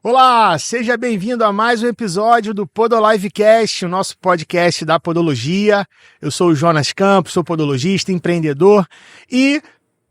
Olá, seja bem-vindo a mais um episódio do Podolivecast, o nosso podcast da podologia. Eu sou o Jonas Campos, sou podologista, empreendedor e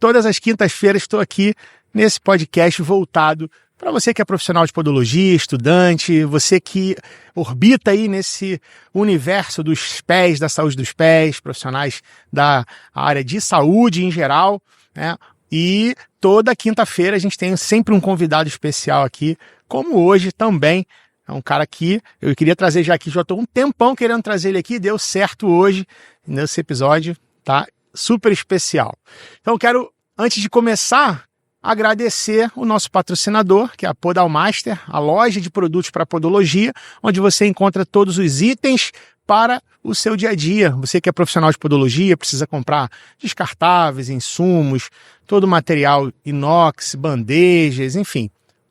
todas as quintas-feiras estou aqui nesse podcast voltado para você que é profissional de podologia, estudante, você que orbita aí nesse universo dos pés, da saúde dos pés, profissionais da área de saúde em geral, né? E toda quinta-feira a gente tem sempre um convidado especial aqui, como hoje também. É um cara que eu queria trazer já aqui, já estou um tempão querendo trazer ele aqui, deu certo hoje, nesse episódio, tá super especial. Então quero, antes de começar, agradecer o nosso patrocinador, que é a Podalmaster, a loja de produtos para podologia, onde você encontra todos os itens para o seu dia a dia. Você que é profissional de podologia, precisa comprar descartáveis, insumos, todo o material inox, bandejas, enfim,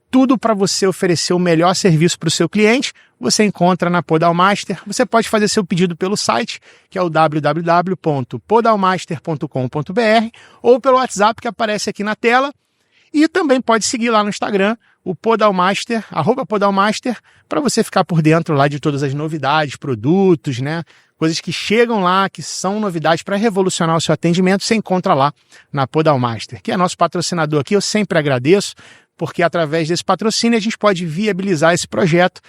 tudo para você oferecer o melhor serviço para o seu cliente, você encontra na Podalmaster. Você pode fazer seu pedido pelo site, que é o www.podalmaster.com.br, ou pelo WhatsApp que aparece aqui na tela. E também pode seguir lá no Instagram, o Podalmaster, @Podalmaster, para você ficar por dentro lá de todas as novidades, produtos, né? Coisas que chegam lá, que são novidades para revolucionar o seu atendimento, você encontra lá na Podalmaster, que é nosso patrocinador aqui. Eu sempre agradeço, porque através desse patrocínio a gente pode viabilizar esse projeto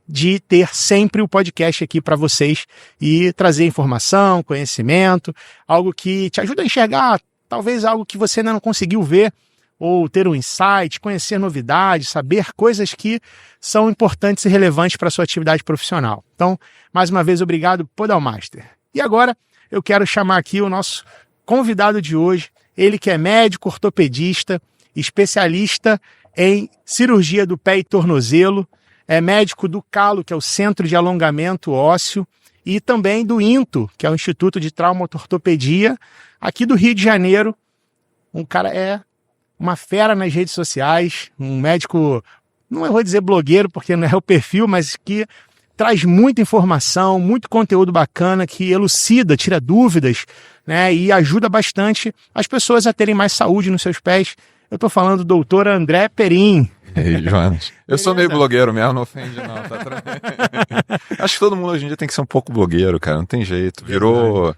de ter sempre o podcast aqui para vocês e trazer informação, conhecimento, algo que te ajuda a enxergar, talvez algo que você ainda não conseguiu ver, ou ter um insight, conhecer novidades, saber coisas que são importantes e relevantes para a sua atividade profissional. Então, mais uma vez, obrigado, Podalmaster. E agora, eu quero chamar aqui o nosso convidado de hoje, ele que é médico ortopedista, especialista em cirurgia do pé e tornozelo, é médico do CALO, que é o Centro de Alongamento Ósseo, e também do INTO, que é o Instituto de Traumatortopedia, aqui do Rio de Janeiro. Um cara é uma fera nas redes sociais, um médico, não vou dizer blogueiro, porque não é o perfil, mas que traz muita informação, muito conteúdo bacana, que elucida, tira dúvidas, né, e ajuda bastante as pessoas a terem mais saúde nos seus pés. Eu estou falando do doutor André Perim. Ei, Jonas. Eu sou meio blogueiro mesmo, não ofende não. Tá Acho que todo mundo hoje em dia tem que ser um pouco blogueiro, cara, não tem jeito. Virou...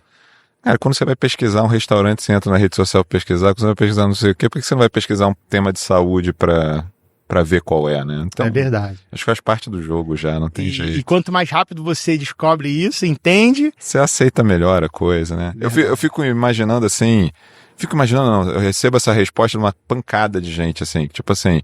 Cara, quando você vai pesquisar um restaurante, você entra na rede social pesquisar, quando você vai pesquisar não sei o quê, por que você não vai pesquisar um tema de saúde pra ver qual é, né? Então, é verdade. Acho que faz parte do jogo já, não tem jeito. E quanto mais rápido você descobre isso, entende... Você aceita melhor a coisa, né? Eu fico imaginando assim... eu recebo essa resposta de uma pancada de gente, assim, tipo assim...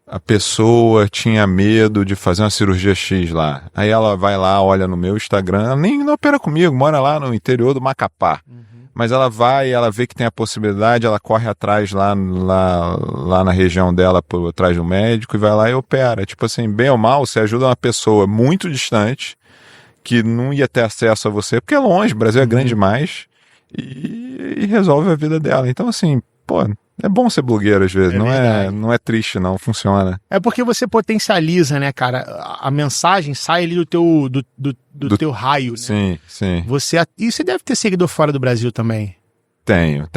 A pessoa tinha medo de fazer uma cirurgia X lá. Aí ela vai lá, olha no meu Instagram, ela nem não opera comigo, mora lá no interior do Macapá. Mas ela vai, ela vê que tem a possibilidade, ela corre atrás lá na região dela, por atrás do médico, e vai lá e opera. Tipo assim, bem ou mal, você ajuda uma pessoa muito distante, que não ia ter acesso a você, porque é longe, o Brasil é grande demais, e resolve a vida dela. Então assim, pô... É bom ser blogueiro às vezes, não é triste não, funciona. É porque você potencializa, né, cara, a mensagem sai ali do teu raio, né? Sim, sim. E você deve ter seguidor fora do Brasil também. Tenho.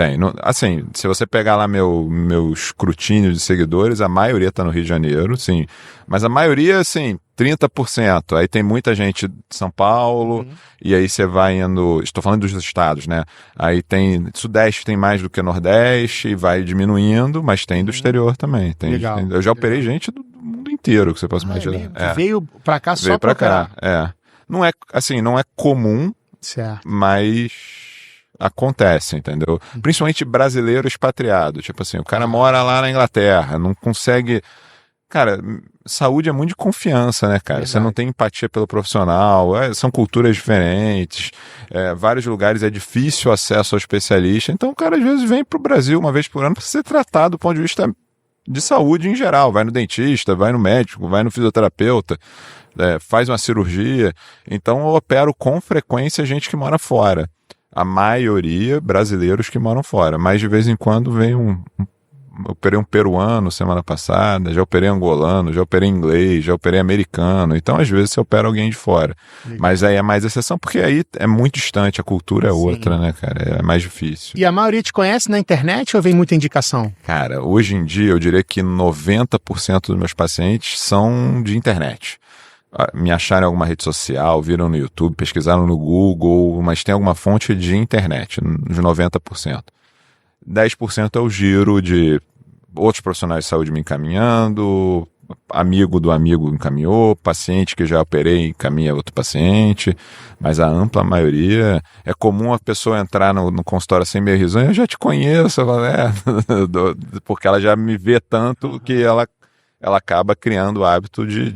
Assim, se você pegar lá meu escrutínio de seguidores, a maioria tá no Rio de Janeiro, sim. Mas a maioria, assim, 30%. Aí tem muita gente de São Paulo, e aí você vai indo... Estou falando dos estados, né? Aí tem... Sudeste tem mais do que Nordeste, e vai diminuindo, mas tem do exterior também. Legal. Eu já operei gente do mundo inteiro, que você possa imaginar. Que veio pra cá só veio pra cá, operar. Não é, assim, não é comum, certo, mas... acontece, entendeu? Principalmente brasileiro expatriado. Tipo assim, o cara mora lá na Inglaterra, não consegue... Cara, saúde é muito de confiança, né, cara? Verdade. Você não tem empatia pelo profissional, são culturas diferentes, vários lugares é difícil acesso ao especialista, então o cara às vezes vem pro Brasil uma vez por ano para ser tratado do ponto de vista de saúde em geral, vai no dentista, vai no médico, vai no fisioterapeuta, faz uma cirurgia. Então eu opero com frequência gente que mora fora. A maioria brasileiros que moram fora, mas de vez em quando vem operei um peruano semana passada, já operei angolano, já operei inglês, já operei americano. Então, às vezes, você opera alguém de fora. Legal. Mas aí é mais exceção, porque aí é muito distante, a cultura é outra, né, cara? É mais difícil. E a maioria te conhece na internet ou vem muita indicação? Cara, hoje em dia eu diria que 90% dos meus pacientes são de internet. Me acharam em alguma rede social, viram no YouTube, pesquisaram no Google, mas tem alguma fonte de internet, uns 90%. 10% é o giro de outros profissionais de saúde me encaminhando, amigo do amigo encaminhou, paciente que já operei encaminha outro paciente, mas a ampla maioria, é comum a pessoa entrar no consultório sem meio risonho, eu já te conheço, porque ela já me vê tanto que ela acaba criando o hábito de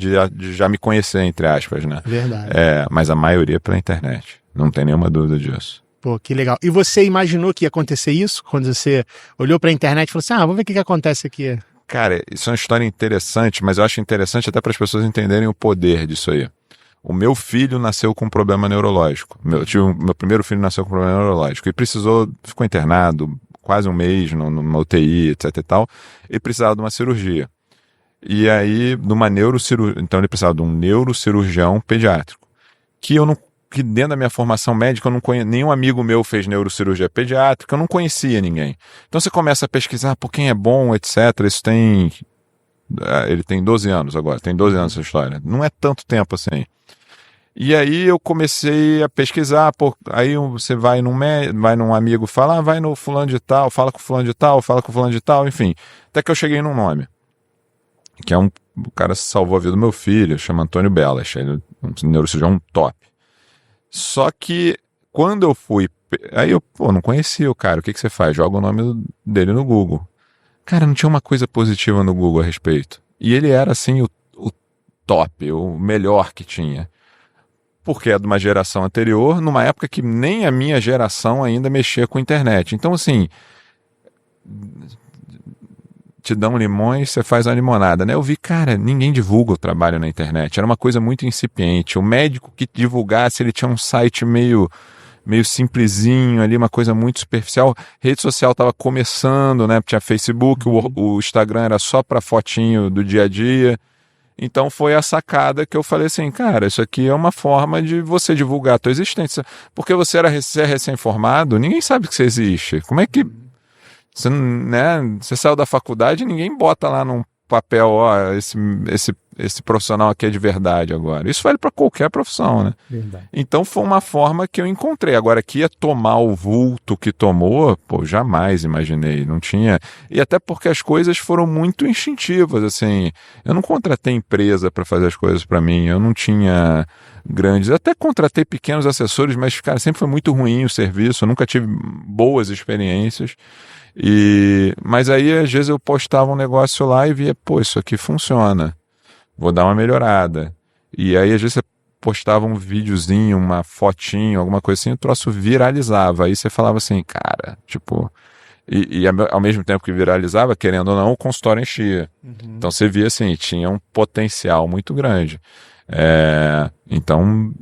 já me conhecer, entre aspas, né? Verdade. Mas a maioria é pela internet, não tem nenhuma dúvida disso. Pô, que legal. E você imaginou que ia acontecer isso? Quando você olhou pra internet e falou assim, vamos ver o que acontece aqui. Cara, isso é uma história interessante, mas eu acho interessante até para as pessoas entenderem o poder disso aí. O meu filho nasceu com um problema neurológico. Meu primeiro filho nasceu com um problema neurológico e ficou internado quase um mês numa UTI, etc e tal, e precisava de uma cirurgia. E aí, então ele precisava de um neurocirurgião pediátrico, que dentro da minha formação médica, eu não conheço, nenhum amigo meu fez neurocirurgia pediátrica, eu não conhecia ninguém. Então você começa a pesquisar por quem é bom, etc. Ele tem 12 anos agora, tem 12 anos essa história. Não é tanto tempo assim. E aí eu comecei a pesquisar, aí você vai num amigo falar, vai no fulano de tal, fala com fulano de tal, fala com fulano de tal, enfim. Até que eu cheguei num nome, que o cara salvou a vida do meu filho, chama Antônio Belas, ele é um neurocirurgião top. Só que quando eu fui, aí eu não conhecia o cara, o que você faz? Joga o nome dele no Google. Cara, não tinha uma coisa positiva no Google a respeito. E ele era assim o top, o melhor que tinha. Porque é de uma geração anterior, numa época que nem a minha geração ainda mexia com internet. Então assim, te dão limões, você faz uma limonada, né? Eu vi, cara, ninguém divulga o trabalho na internet, era uma coisa muito incipiente. O médico que divulgasse, ele tinha um site meio simplesinho ali, uma coisa muito superficial. Rede social estava começando, né? Tinha Facebook, o Instagram era só para fotinho do dia a dia. Então foi a sacada que eu falei assim, cara, isso aqui é uma forma de você divulgar a tua existência. Porque você é recém-formado, ninguém sabe que você existe. Como é que... Você saiu da faculdade e ninguém bota lá num papel, esse profissional aqui é de verdade agora. Isso vale para qualquer profissão, né? Verdade. Então foi uma forma que eu encontrei. Agora, que ia tomar o vulto que tomou, jamais imaginei, não tinha. E até porque as coisas foram muito instintivas, assim. Eu não contratei empresa para fazer as coisas para mim, eu não tinha grandes. Até contratei pequenos assessores, mas, cara, sempre foi muito ruim o serviço, eu nunca tive boas experiências. Mas aí às vezes eu postava um negócio lá e via, isso aqui funciona, vou dar uma melhorada. E aí às vezes você postava um videozinho, uma fotinho, alguma coisa assim, o troço viralizava. Aí você falava assim, cara, tipo... E ao mesmo tempo que viralizava, querendo ou não, o consultório enchia. Então você via assim, tinha um potencial muito grande. Então...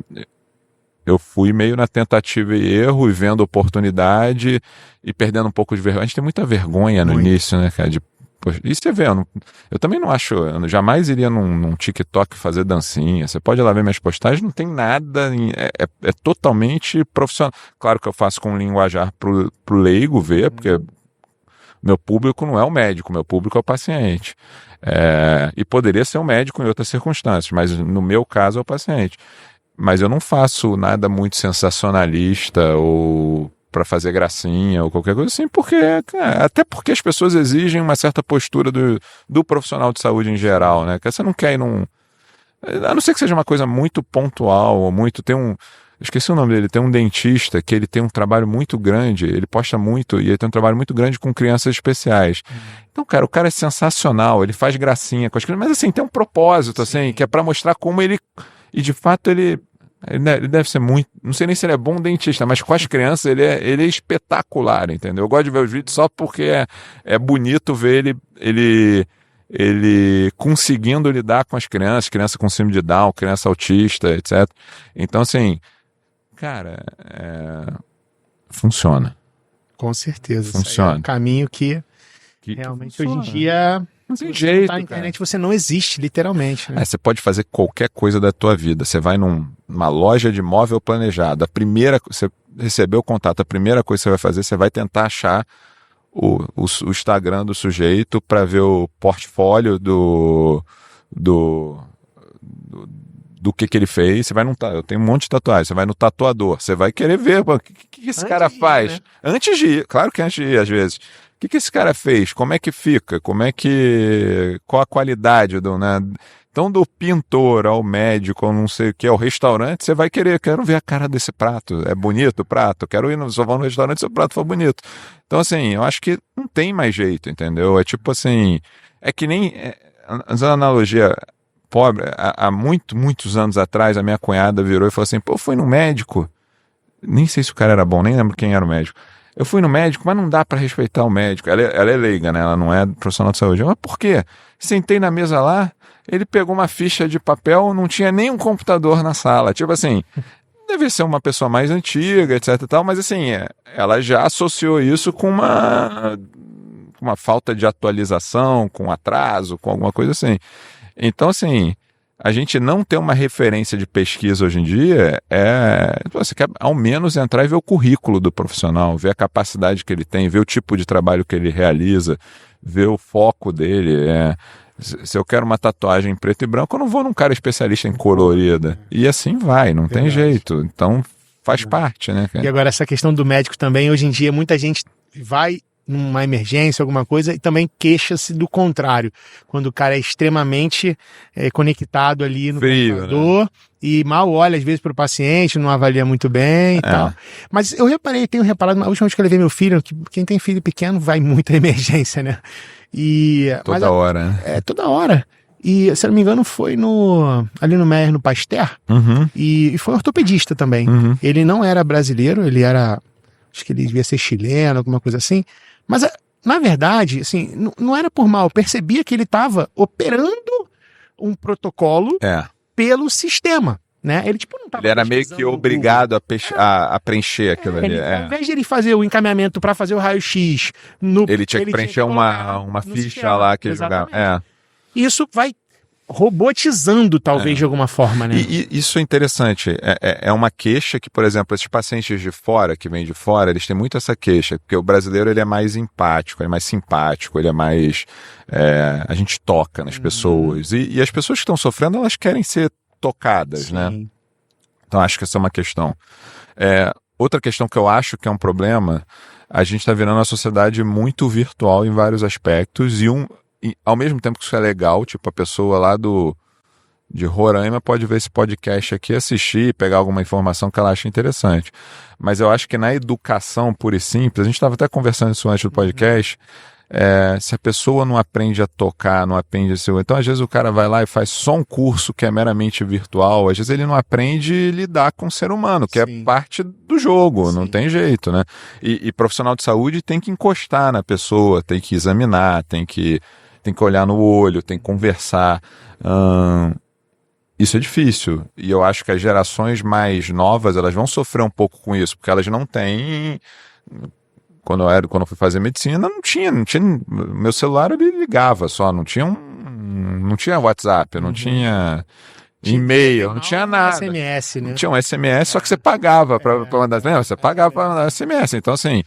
eu fui meio na tentativa e erro e vendo oportunidade e perdendo um pouco de vergonha. A gente tem muita vergonha no início, né, cara? E você vê, eu também não acho, eu jamais iria num TikTok fazer dancinha. Você pode ir lá ver minhas postagens, não tem nada, é totalmente profissional. Claro que eu faço com um linguajar pro leigo ver, porque meu público não é o médico, meu público é o paciente. E poderia ser um médico em outras circunstâncias, mas no meu caso é o paciente. Mas eu não faço nada muito sensacionalista ou para fazer gracinha ou qualquer coisa assim, até porque as pessoas exigem uma certa postura do profissional de saúde em geral, né? Que você não quer ir a não ser que seja uma coisa muito pontual ou esqueci o nome dele, tem um dentista que ele tem um trabalho muito grande, ele posta muito e ele tem um trabalho muito grande com crianças especiais. Então, cara, o cara é sensacional, ele faz gracinha com as crianças, mas assim, tem um propósito, assim, que é para mostrar como ele... E de fato ele deve ser muito... Não sei nem se ele é bom dentista, mas com as crianças ele é espetacular, entendeu? Eu gosto de ver os vídeos só porque é bonito ver ele conseguindo lidar com as crianças, criança com síndrome de Down, criança autista, etc. Então, assim, cara, funciona. Com certeza. Funciona. É um caminho que Realmente, hoje em dia, não tem você jeito, tá na internet, você não existe, literalmente. Né? Você pode fazer qualquer coisa da tua vida. Você vai numa loja de móvel planejado, você recebeu o contato, a primeira coisa que você vai fazer, você vai tentar achar o Instagram do sujeito para ver o portfólio do que ele fez. Você vai eu tenho um monte de tatuagem, você vai no tatuador, você vai querer ver o que esse cara faz. Né? Antes de ir, claro que antes de ir, às vezes. O que esse cara fez? Como é que fica? Qual a qualidade né? Então, do pintor ao médico, ao não sei o que, ao restaurante, você vai quero ver a cara desse prato. É bonito o prato? Quero ir só vou no restaurante se o prato for bonito. Então, assim, eu acho que não tem mais jeito, entendeu? É tipo assim, é que nem, usando analogia pobre, há muitos anos atrás, a minha cunhada virou e falou assim, pô, fui no médico, nem sei se o cara era bom, nem lembro quem era o médico. Eu fui no médico, mas não dá pra respeitar o médico. Ela é leiga, né? Ela não é profissional de saúde. Mas por quê? Sentei na mesa lá, ele pegou uma ficha de papel, não tinha nem um computador na sala. Tipo assim, deve ser uma pessoa mais antiga, etc e tal, mas assim, ela já associou isso com uma falta de atualização, com atraso, com alguma coisa assim. Então, assim, a gente não ter uma referência de pesquisa hoje em dia você quer ao menos entrar e ver o currículo do profissional, ver a capacidade que ele tem, ver o tipo de trabalho que ele realiza, ver o foco dele. Se eu quero uma tatuagem em preto e branco, eu não vou num cara especialista em colorida. E assim vai, não tem jeito. Então faz parte, né, cara? E agora essa questão do médico também, hoje em dia muita gente vai numa emergência, alguma coisa, e também queixa-se do contrário, quando o cara é extremamente conectado ali no computador, né? E mal olha às vezes para o paciente, não avalia muito bem e tal. Mas eu tenho reparado, a última vez que eu levei meu filho, que quem tem filho pequeno vai muito à emergência, né? Toda hora, né? Toda hora. E, se eu não me engano, foi ali no Meyer, no Pasteur, e foi ortopedista também. Ele não era brasileiro, ele era, acho que ele devia ser chileno, alguma coisa assim. Mas, na verdade, assim, não era por mal. Eu percebia que ele estava operando um protocolo pelo sistema, né? Ele, tipo, não tava Ele era meio que obrigado a preencher aquilo ali. Ao invés de ele fazer o encaminhamento para fazer o raio-x... Ele tinha que preencher uma ficha sistema, lá que ele jogava. Isso vai robotizando, talvez, de alguma forma, né? E isso é interessante. É uma queixa que, por exemplo, esses pacientes de fora, que vêm de fora, eles têm muito essa queixa, porque o brasileiro ele é mais empático, ele é mais simpático, ele é mais... a gente toca nas pessoas. E as pessoas que estão sofrendo, elas querem ser tocadas, Sim. né? Então, acho que essa é uma questão. Outra questão que eu acho que é um problema, a gente está virando uma sociedade muito virtual em vários aspectos, e ao mesmo tempo que isso é legal, tipo, a pessoa lá de Roraima pode ver esse podcast aqui, assistir, pegar alguma informação que ela acha interessante. Mas eu acho que na educação pura e simples, a gente estava até conversando isso antes do podcast, se a pessoa não aprende a tocar, não aprende a... Então, às vezes, o cara vai lá e faz só um curso que é meramente virtual, às vezes ele não aprende a lidar com o ser humano, que é parte do jogo, não tem jeito, né? E profissional de saúde tem que encostar na pessoa, tem que examinar, tem que olhar no olho, tem que conversar. Isso é difícil. E eu acho que as gerações mais novas, elas vão sofrer um pouco com isso, porque elas não têm... Quando eu fui fazer medicina, não tinha. Meu celular ele ligava só, não tinha WhatsApp, não tinha e-mail, não tinha nada. SMS, né? Não tinha um SMS, só que você pagava para mandar. Não, você pagava para mandar SMS. Então, assim,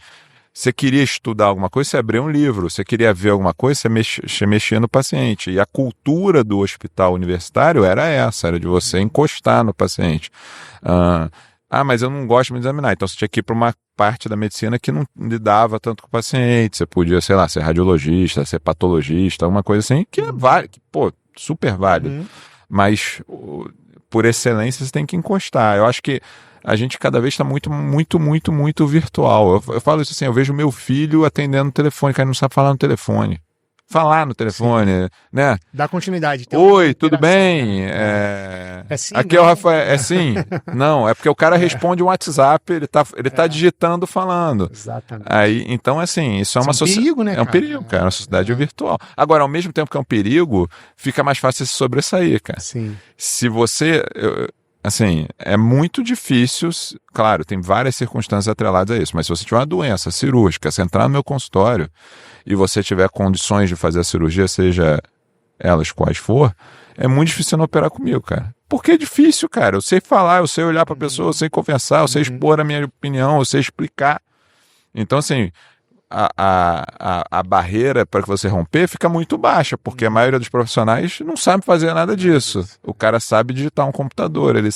você queria estudar alguma coisa, você abria um livro. Você queria ver alguma coisa, você mexia no paciente. E a cultura do hospital universitário era essa, era de você encostar no paciente. Mas eu não gosto de me examinar. Então você tinha que ir para uma parte da medicina que não lidava tanto com o paciente. Você podia, sei lá, ser radiologista, ser patologista, alguma coisa assim, que é válido, super válido. Mas, por excelência, você tem que encostar. Eu acho que a gente cada vez está muito, muito, muito, muito virtual. Eu falo isso assim, eu vejo meu filho atendendo o telefone, que ele não sabe falar no telefone. Falar no telefone, né? Dá continuidade. Oi, tudo bem? Sim, aqui é o Rafael. É sim? Não, é porque o cara responde um WhatsApp, ele tá digitando, falando. Exatamente. Então, assim, isso é uma sociedade. É um perigo, né? É um perigo, cara. É uma sociedade virtual. Agora, ao mesmo tempo que é um perigo, fica mais fácil se sobressair, cara. Sim. Se você... assim, é muito difícil, claro, tem várias circunstâncias atreladas a isso, mas se você tiver uma doença cirúrgica, você entrar no meu consultório e você tiver condições de fazer a cirurgia, seja elas quais for, é muito difícil você não operar comigo, cara. Porque é difícil, cara. Eu sei falar, eu sei olhar pra pessoa, eu sei conversar, eu sei expor a minha opinião, eu sei explicar. Então, assim, a barreira para que você romper fica muito baixa, porque a maioria dos profissionais não sabe fazer nada disso. O cara sabe digitar um computador, ele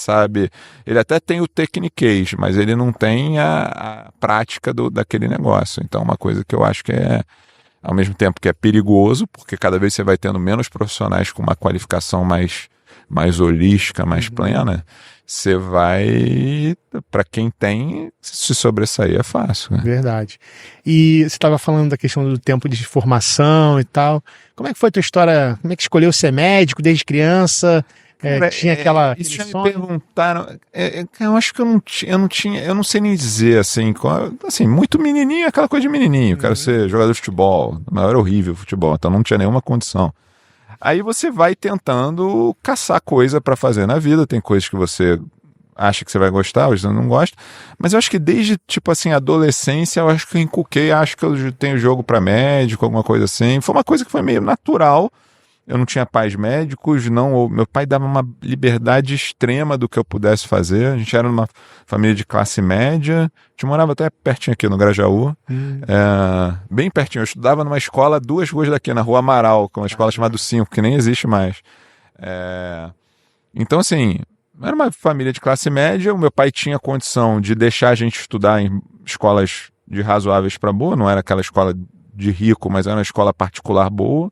até tem o techniquez, mas ele não tem a prática daquele negócio. Então, uma coisa que eu acho que ao mesmo tempo que é perigoso, porque cada vez você vai tendo menos profissionais com uma qualificação mais holística, mais plena, você vai, para quem tem, se sobressair é fácil. Né? Verdade. E você estava falando da questão do tempo de formação e tal. Como é que foi a tua história? Como é que escolheu ser médico desde criança? Tinha isso já me perguntaram. Eu acho que eu não sei nem dizer assim, muito menininho, aquela coisa de menininho. Quero ser jogador de futebol. Mas era horrível o futebol, então não tinha nenhuma condição. Aí você vai tentando caçar coisa para fazer na vida. Tem coisas que você acha que você vai gostar, outras não gosta. Mas eu acho que desde, tipo assim, adolescência, eu acho que eu encuquei, acho que eu tenho jogo para médico, alguma coisa assim. Foi uma coisa que foi meio natural. Eu não tinha pais médicos, meu pai dava uma liberdade extrema do que eu pudesse fazer. A gente era uma família de classe média, a gente morava até pertinho aqui no Grajaú, bem pertinho. Eu estudava numa escola 2 ruas daqui, na Rua Amaral, que é uma escola chamada 5, que nem existe mais. Então, assim, era uma família de classe média, o meu pai tinha condição de deixar a gente estudar em escolas de razoáveis para boa, não era aquela escola de rico, mas era uma escola particular boa.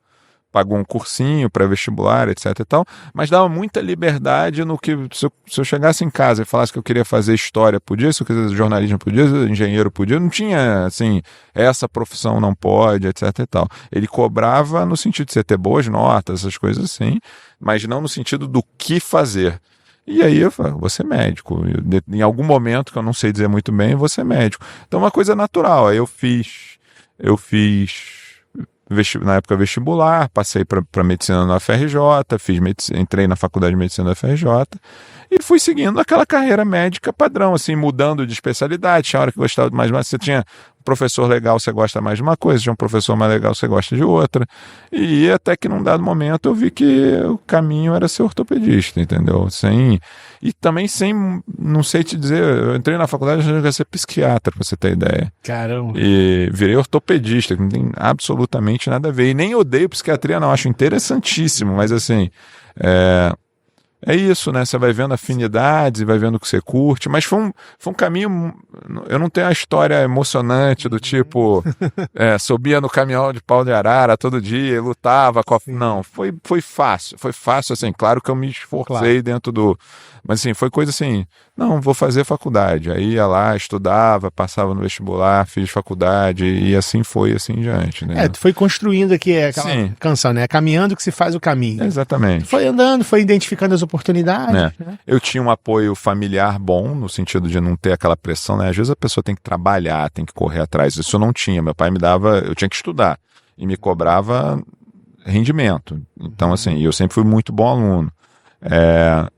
Pagou um cursinho pré-vestibular, etc e tal, mas dava muita liberdade no que, se eu chegasse em casa e falasse que eu queria fazer história, podia, se eu quisesse jornalismo, podia, engenheiro, podia, não tinha, assim, essa profissão não pode, etc e tal. Ele cobrava no sentido de você ter boas notas, essas coisas assim, mas não no sentido do que fazer. E aí eu falei, vou ser médico. Em algum momento, que eu não sei dizer muito bem, vou ser médico. Então, uma coisa natural. Aí eu fiz na época vestibular, passei para medicina na UFRJ, entrei na faculdade de medicina da UFRJ e fui seguindo aquela carreira médica padrão, assim, mudando de especialidade. Tinha hora que eu gostava mais, você tinha um professor legal, você gosta mais de uma coisa, tinha um professor mais legal, você gosta de outra. E até que num dado momento eu vi que o caminho era ser ortopedista, entendeu? E também não sei te dizer, eu entrei na faculdade achando que ia ser psiquiatra, pra você ter ideia. Caramba. E virei ortopedista, que não tem absolutamente nada a ver. E nem odeio psiquiatria, não, acho interessantíssimo, mas assim, é isso, né? Você vai vendo afinidades e vai vendo o que você curte, mas foi um caminho. Eu não tenho a história emocionante do tipo, subia no caminhão de pau de arara todo dia, lutava com Não, foi fácil, assim, claro que eu me esforcei dentro do. Mas assim, foi coisa assim, não, vou fazer faculdade. Aí ia lá, estudava, passava no vestibular, fiz faculdade e assim foi, assim em diante, né? Tu foi construindo aqui aquela canção, né? Caminhando que se faz o caminho. Exatamente. Tu foi andando, foi identificando as oportunidades. Né? Eu tinha um apoio familiar bom, no sentido de não ter aquela pressão, né? Às vezes a pessoa tem que trabalhar, tem que correr atrás. Isso eu não tinha. Meu pai eu tinha que estudar e me cobrava rendimento. Então, assim, eu sempre fui muito bom aluno.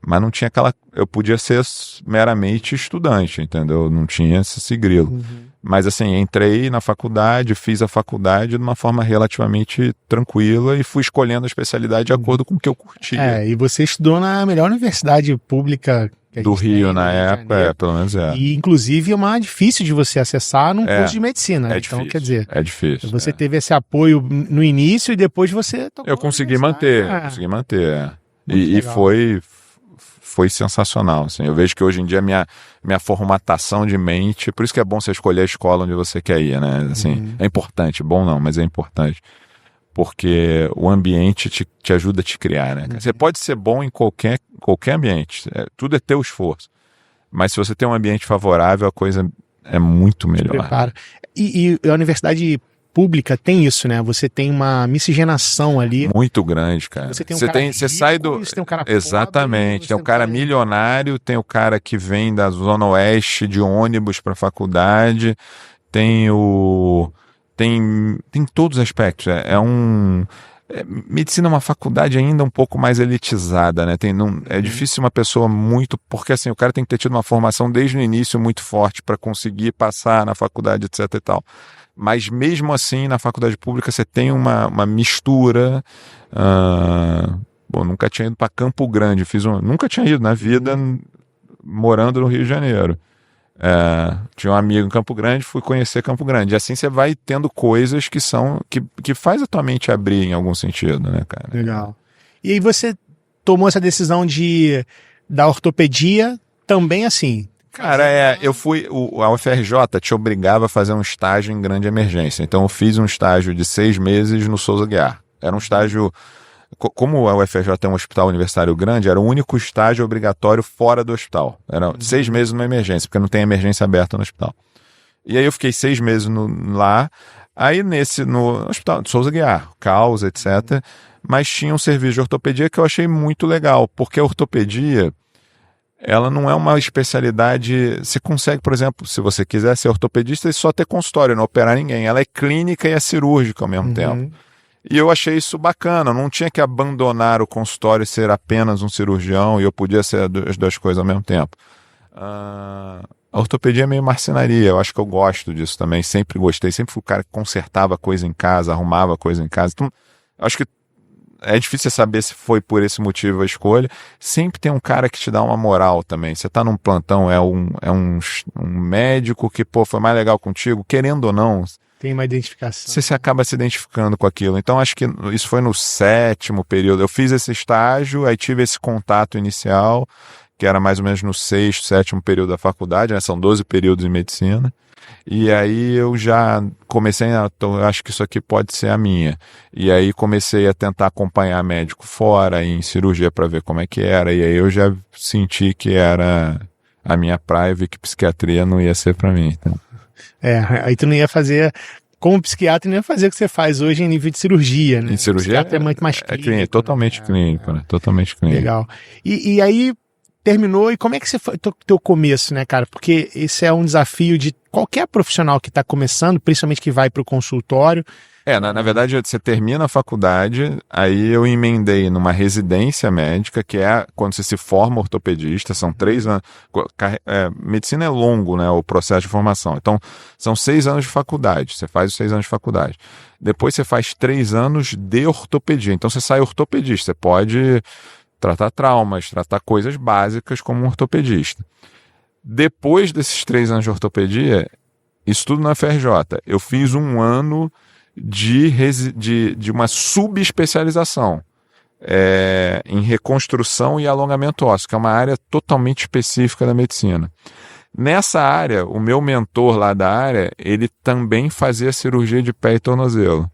Mas não tinha eu podia ser meramente estudante, entendeu? Não tinha esse grilo. Mas assim, entrei na faculdade, fiz a faculdade de uma forma relativamente tranquila e fui escolhendo a especialidade de acordo com o que eu curtia. E você estudou na melhor universidade pública do Rio na época, pelo menos E inclusive é uma difícil de você acessar num curso de medicina. Então, difícil, quer dizer, é difícil. Você teve esse apoio no início e depois você tocou. Eu consegui manter. E foi sensacional, assim. Eu vejo que hoje em dia minha formatação de mente, por isso que é bom você escolher a escola onde você quer ir, né? Assim, é importante, bom não, mas é importante. Porque o ambiente te ajuda a te criar, né? Você pode ser bom em qualquer ambiente, tudo é teu esforço. Mas se você tem um ambiente favorável, a coisa é muito melhor. Prepara. E a universidade pública tem isso, né? Você tem uma miscigenação ali. Muito grande, cara. Você tem um cara rico, você sai do... Você tem um cara Exatamente. pobre, tem o cara milionário, tem o cara que vem da zona oeste de ônibus para faculdade, tem todos os aspectos. medicina é uma faculdade ainda um pouco mais elitizada, né? É difícil uma pessoa muito... Porque assim, o cara tem que ter tido uma formação desde o início muito forte para conseguir passar na faculdade, etc e tal. Mas mesmo assim, na faculdade pública, você tem uma mistura... Bom, nunca tinha ido para Campo Grande, nunca tinha ido na vida morando no Rio de Janeiro. Tinha um amigo em Campo Grande, fui conhecer Campo Grande. E assim você vai tendo coisas que faz a tua mente abrir em algum sentido, né, cara? Legal. E aí você tomou essa decisão da ortopedia também assim? Cara, a UFRJ te obrigava a fazer um estágio em grande emergência. Então eu fiz um estágio de 6 meses no Souza Guiar. Era um estágio... Como a UFRJ é um hospital universitário grande, era o único estágio obrigatório fora do hospital. Era 6 meses numa emergência, porque não tem emergência aberta no hospital. E aí eu fiquei 6 meses lá, aí no hospital de Souza Guiar, causa, etc. Mas tinha um serviço de ortopedia que eu achei muito legal, porque a ortopedia, ela não é uma especialidade... Você consegue, por exemplo, se você quiser ser ortopedista, só ter consultório, não operar ninguém. Ela é clínica e é cirúrgica ao mesmo tempo. E eu achei isso bacana, não tinha que abandonar o consultório e ser apenas um cirurgião, e eu podia ser as duas coisas ao mesmo tempo. A ortopedia é meio marcenaria, eu acho que eu gosto disso também, sempre gostei, sempre fui o cara que consertava coisa em casa, arrumava coisa em casa. Então, acho que é difícil saber se foi por esse motivo a escolha. Sempre tem um cara que te dá uma moral também. Você tá num plantão, é um médico que, foi mais legal contigo, querendo ou não... Tem uma identificação. Você se acaba se identificando com aquilo. Então, acho que isso foi no 7º período. Eu fiz esse estágio, aí tive esse contato inicial, que era mais ou menos no 6º, 7º período da faculdade, né? São 12 períodos em medicina. E aí eu já comecei, eu acho que isso aqui pode ser a minha. E aí comecei a tentar acompanhar médico fora, em cirurgia para ver como é que era. E aí eu já senti que era a minha praia, vi que psiquiatria não ia ser para mim. Então... aí tu não ia fazer, como psiquiatra, não ia fazer o que você faz hoje em nível de cirurgia, né? Em cirurgia é muito mais clínico. Totalmente clínico, né? Totalmente clínico. Legal. E aí terminou, e como é que você foi teu começo, né, cara? Porque esse é um desafio de qualquer profissional que está começando, principalmente que vai para o consultório. Na verdade, você termina a faculdade, aí eu emendei numa residência médica, que é quando você se forma ortopedista, são 3 anos. Medicina é longo, né, o processo de formação. Então, são 6 anos de faculdade, você faz os 6 anos de faculdade. Depois você faz 3 anos de ortopedia. Então, você sai ortopedista, você pode tratar traumas, tratar coisas básicas como um ortopedista. Depois desses 3 anos de ortopedia, isso tudo na FRJ, eu fiz 1 ano de uma subespecialização em reconstrução e alongamento ósseo, que é uma área totalmente específica da medicina. Nessa área, o meu mentor lá da área, ele também fazia cirurgia de pé e tornozelo.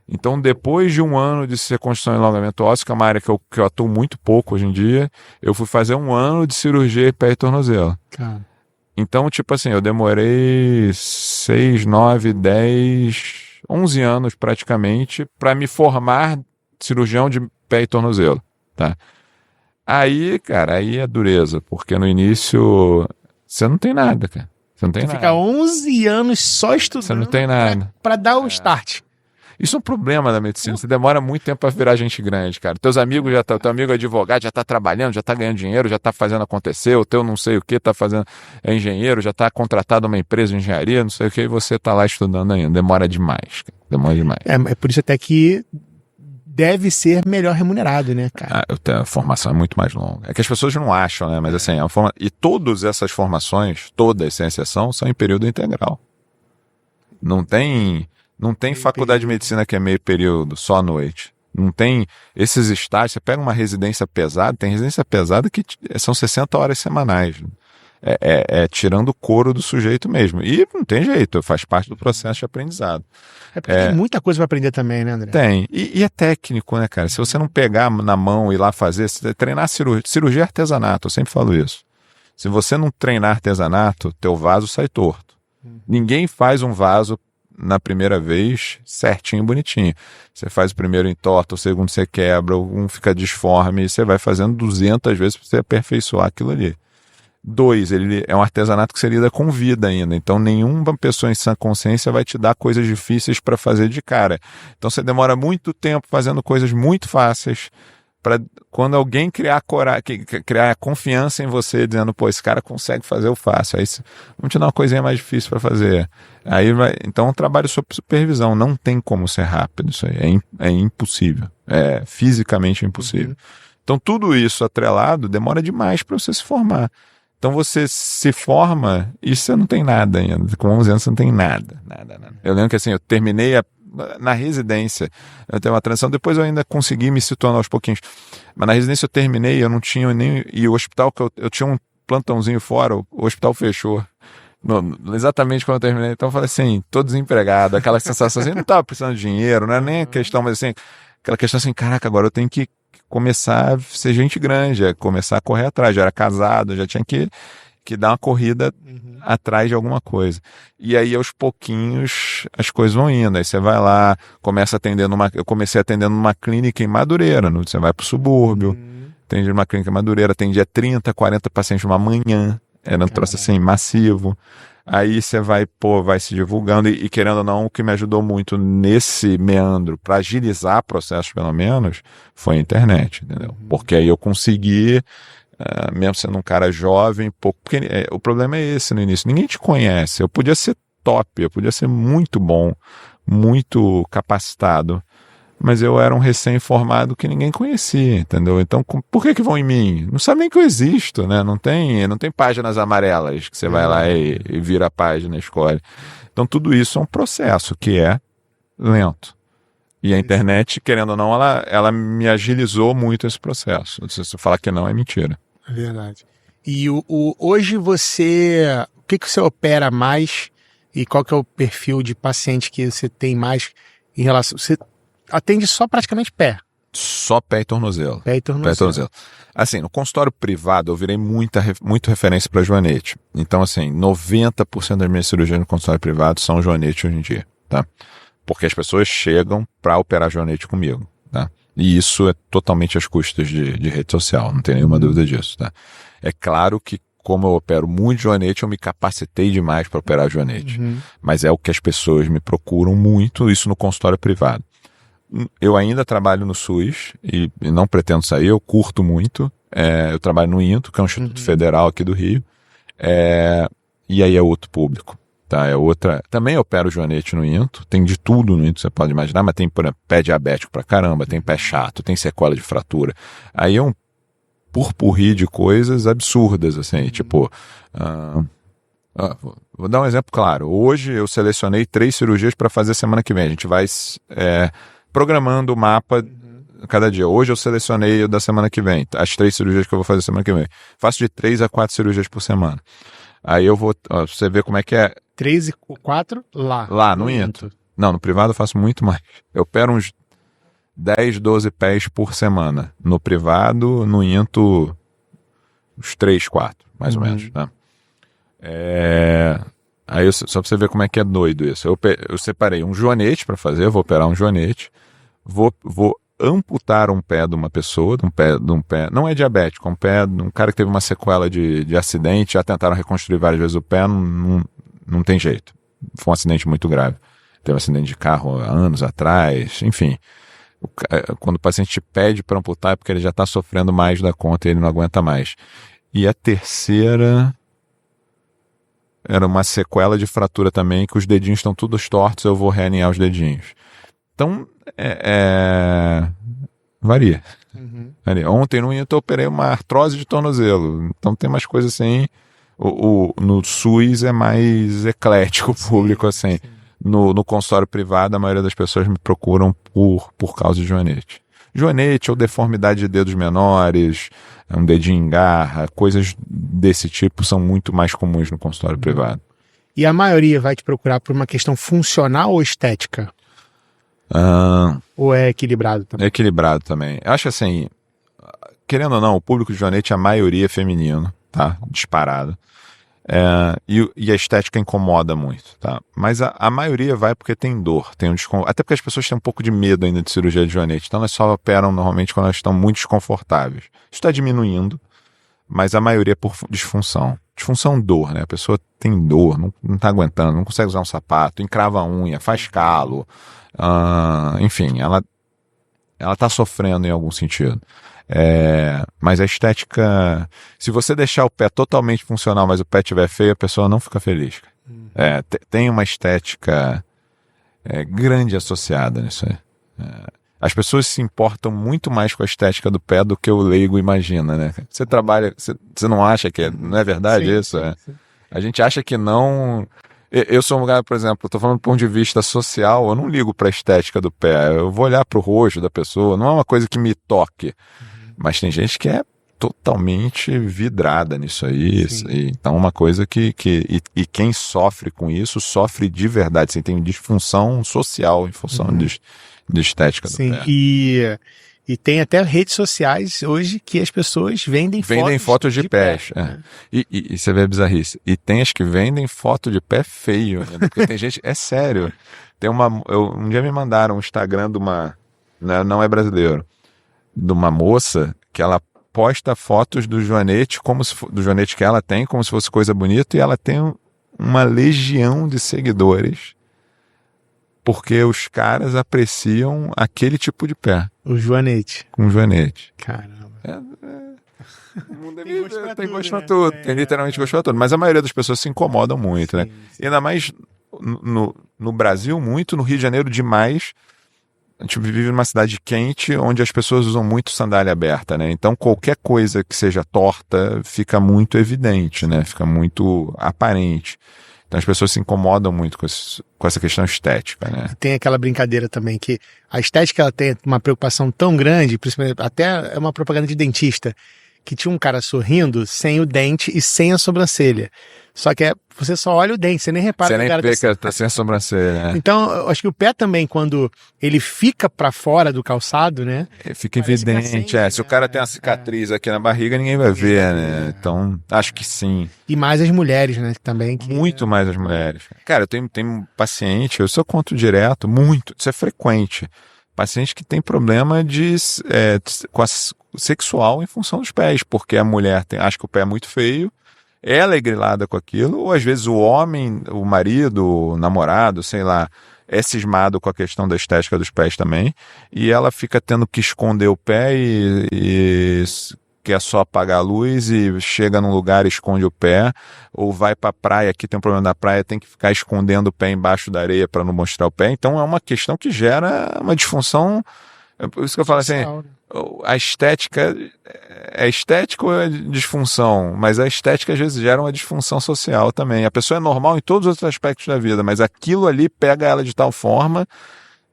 Então, depois de 1 ano de reconstrução e alongamento ósseo, que é uma área que eu atuo muito pouco hoje em dia, eu fui fazer 1 ano de cirurgia de pé e tornozelo. Cara. Então, tipo assim, eu demorei 6, 9, 10... 11 anos praticamente para me formar cirurgião de pé e tornozelo, tá? Aí, cara, aí é dureza, porque no início você não tem nada, cara. Você não tem nada. Fica 11 anos só estudando. Você não tem nada. Para dar o start. Isso é um problema da medicina. Você demora muito tempo para virar gente grande, cara. Teus amigos teu amigo advogado já tá trabalhando, já tá ganhando dinheiro, já tá fazendo acontecer. O teu não sei o que tá fazendo, é engenheiro, já tá contratado uma empresa de engenharia, não sei o que, e você tá lá estudando ainda. Demora demais, cara. Demora demais. É por isso até que deve ser melhor remunerado, né, cara? A formação é muito mais longa. É que as pessoas não acham, né? Mas assim, e todas essas formações, todas sem exceção, são em período integral. Não tem faculdade de medicina que é meio período, só à noite. Não tem esses estágios. Você pega uma residência pesada, tem residência pesada que são 60 horas semanais. Tirando o couro do sujeito mesmo. E não tem jeito, faz parte do processo de aprendizado. Porque tem muita coisa para aprender também, né, André? Tem. E é técnico, né, cara? Se você não pegar na mão e ir lá fazer, treinar cirurgia é artesanato, eu sempre falo isso. Se você não treinar artesanato, teu vaso sai torto. Ninguém faz um vaso na primeira vez certinho, bonitinho. Você faz o primeiro entorta, o segundo você quebra, um fica disforme, e você vai fazendo 200 vezes para você aperfeiçoar aquilo ali. 2, ele é um artesanato que você lida com vida ainda. Então, nenhuma pessoa em sã consciência vai te dar coisas difíceis para fazer de cara. Então, você demora muito tempo fazendo coisas muito fáceis para quando alguém criar confiança em você, dizendo, pô, esse cara consegue fazer, eu faço. Aí vamos te dar uma coisinha mais difícil para fazer. Então, é um trabalho sob supervisão. Não tem como ser rápido isso aí. É impossível. É fisicamente impossível. Então, tudo isso atrelado demora demais para você se formar. Então você se forma e você não tem nada ainda. Com 11 anos você não tem nada. Eu lembro que assim, eu terminei na residência. Eu tenho uma transição, depois eu ainda consegui me situando aos pouquinhos. Mas na residência eu terminei, eu não tinha nem... E o hospital, que eu tinha um plantãozinho fora, o hospital fechou. Exatamente quando eu terminei. Então eu falei assim, tô desempregado, aquela sensação assim, não tava precisando de dinheiro, não era nem a questão, mas assim, aquela questão assim, caraca, agora eu tenho que começar a ser gente grande, começar a correr atrás. Já era casado, já tinha que dar uma corrida atrás de alguma coisa. E aí, aos pouquinhos, as coisas vão indo. Aí você vai lá, eu comecei atendendo numa clínica em Madureira. Você vai pro subúrbio, atende numa clínica em Madureira, atendia 30, 40 pacientes uma manhã. Era um troço assim, massivo. Aí você vai se divulgando e querendo ou não, o que me ajudou muito nesse meandro, para agilizar processos pelo menos, foi a internet, entendeu? Porque aí eu consegui, mesmo sendo um cara jovem, porque o problema é esse no início, ninguém te conhece, eu podia ser top, eu podia ser muito bom, muito capacitado, mas eu era um recém-formado que ninguém conhecia, entendeu? Então, por que vão em mim? Não sabe nem que eu existo, né? Não tem páginas amarelas que você vai lá e vira a página e escolhe. Então, tudo isso é um processo que é lento. E a internet, querendo ou não, ela me agilizou muito esse processo. Se você falar que não, é mentira. É verdade. E hoje o que você opera mais e qual que é o perfil de paciente que você tem mais em relação... Você atende só praticamente pé. Só pé e tornozelo. Pé e tornozelo. Assim, no consultório privado eu virei muito referência para joanete. Então, assim, 90% das minhas cirurgias no consultório privado são joanete hoje em dia, tá? Porque as pessoas chegam para operar joanete comigo, tá? E isso é totalmente às custas de rede social, não tem nenhuma dúvida disso, tá? É claro que como eu opero muito joanete, eu me capacitei demais para operar joanete. Mas é o que as pessoas me procuram muito, isso no consultório privado. Eu ainda trabalho no SUS e não pretendo sair, eu curto muito. Eu trabalho no INTO, que é um instituto federal aqui do Rio. E aí é outro público. Tá? Também opero joanete no INTO, tem de tudo no INTO, você pode imaginar, mas tem, por exemplo, pé diabético pra caramba, tem pé chato, tem sequela de fratura. Aí é um purpurri de coisas absurdas, assim, tipo... vou dar um exemplo claro. Hoje eu selecionei 3 cirurgias para fazer semana que vem. A gente vai... programando o mapa cada dia. Hoje eu selecionei o da semana que vem, as 3 cirurgias que eu vou fazer semana que vem. Faço de 3 a 4 cirurgias por semana. Aí eu vou, você vê como é que é. 3 e 4 lá. Lá, no INTO. Não, no privado eu faço muito mais. Eu opero uns 10, 12 pés por semana. No privado, no INTO, uns 3, 4, mais ou menos, tá? Aí só pra você ver como é que é doido isso. Eu separei um joanete para fazer, eu vou operar um joanete, vou amputar um pé de uma pessoa, de um pé, não é diabético, um pé de um cara que teve uma sequela de acidente, já tentaram reconstruir várias vezes o pé, não tem jeito. Foi um acidente muito grave. Teve um acidente de carro há anos atrás, enfim. Quando o paciente te pede para amputar é porque ele já está sofrendo mais da conta e ele não aguenta mais. E a terceira... era uma sequela de fratura também, que os dedinhos estão todos tortos, eu vou realinhar os dedinhos. Então, varia. Varia. Ontem no INTO eu operei uma artrose de tornozelo, então tem umas coisas assim, no SUS é mais eclético o público, assim. No consultório privado, a maioria das pessoas me procuram por causa de joanete. Joanete ou deformidade de dedos menores, um dedinho em garra, coisas desse tipo são muito mais comuns no consultório privado. E a maioria vai te procurar por uma questão funcional ou estética? Ou é equilibrado também? É equilibrado também. Eu acho assim, querendo ou não, o público de joanete, a maioria é feminino, tá? Disparado. E a estética incomoda muito, tá? Mas a maioria vai porque tem dor, tem até porque as pessoas têm um pouco de medo ainda de cirurgia de joanete, então elas só operam normalmente quando elas estão muito desconfortáveis. Isso está diminuindo, mas a maioria é por disfunção. Disfunção dor, né? A pessoa tem dor, não tá aguentando, não consegue usar um sapato, encrava a unha, faz calo, enfim, ela tá sofrendo em algum sentido. Mas a estética, se você deixar o pé totalmente funcional, mas o pé estiver feio, a pessoa não fica feliz. Tem uma estética grande associada nisso aí. As pessoas se importam muito mais com a estética do pé do que o leigo imagina, né? Você trabalha, você não acha que não é verdade isso? Sim. A gente acha que não. Eu sou um lugar, por exemplo, estou falando do ponto de vista social, eu não ligo para a estética do pé, eu vou olhar para o rosto da pessoa, não é uma coisa que me toque. Mas tem gente que é totalmente vidrada nisso aí. Então, uma coisa que quem sofre com isso, sofre de verdade. Você tem disfunção social em função de estética do pé. E tem até redes sociais hoje que as pessoas vendem fotos de pés. E você vê a bizarrice. E tem as que vendem foto de pé feio ainda. Porque tem gente... É sério. Um dia me mandaram um Instagram de uma... Não é brasileiro. De uma moça que ela posta fotos do joanete, do joanete que ela tem, como se fosse coisa bonita, e ela tem uma legião de seguidores, porque os caras apreciam aquele tipo de pé. O joanete. Com joanete. Caramba. Tem gosto pra tudo. Tem literalmente gosto pra tudo. Mas a maioria das pessoas se incomodam muito, né? E ainda mais no Brasil, muito, no Rio de Janeiro, demais. A gente vive numa cidade quente, onde as pessoas usam muito sandália aberta, né? Então, qualquer coisa que seja torta fica muito evidente, né? Fica muito aparente. Então, as pessoas se incomodam muito com essa questão estética, né? Tem aquela brincadeira também que a estética, ela tem uma preocupação tão grande, principalmente até é uma propaganda de dentista, que tinha um cara sorrindo sem o dente e sem a sobrancelha. Só que você só olha o dente, você nem repara que o cara vê que tá sem a sobrancelha, né? Então, eu acho que o pé também, quando ele fica pra fora do calçado, né? Fica evidente, se o cara tem uma cicatriz aqui na barriga, ninguém vai ver, né? Então, acho que sim. E mais as mulheres, né? Também. Muito mais as mulheres. Cara, eu tenho um paciente, eu só conto direto, muito, isso é frequente. Paciente que tem problema sexual em função dos pés, porque a mulher acha que o pé é muito feio, ela é grilada com aquilo, ou às vezes o homem, o marido, o namorado, sei lá, é cismado com a questão da estética dos pés também, e ela fica tendo que esconder o pé e quer só apagar a luz e chega num lugar e esconde o pé, ou vai pra praia, aqui tem um problema da praia, tem que ficar escondendo o pé embaixo da areia para não mostrar o pé. Então é uma questão que gera uma disfunção. Por isso que eu falo assim, a estética é estética ou é disfunção? Mas a estética às vezes gera uma disfunção social também. A pessoa é normal em todos os outros aspectos da vida, mas aquilo ali pega ela de tal forma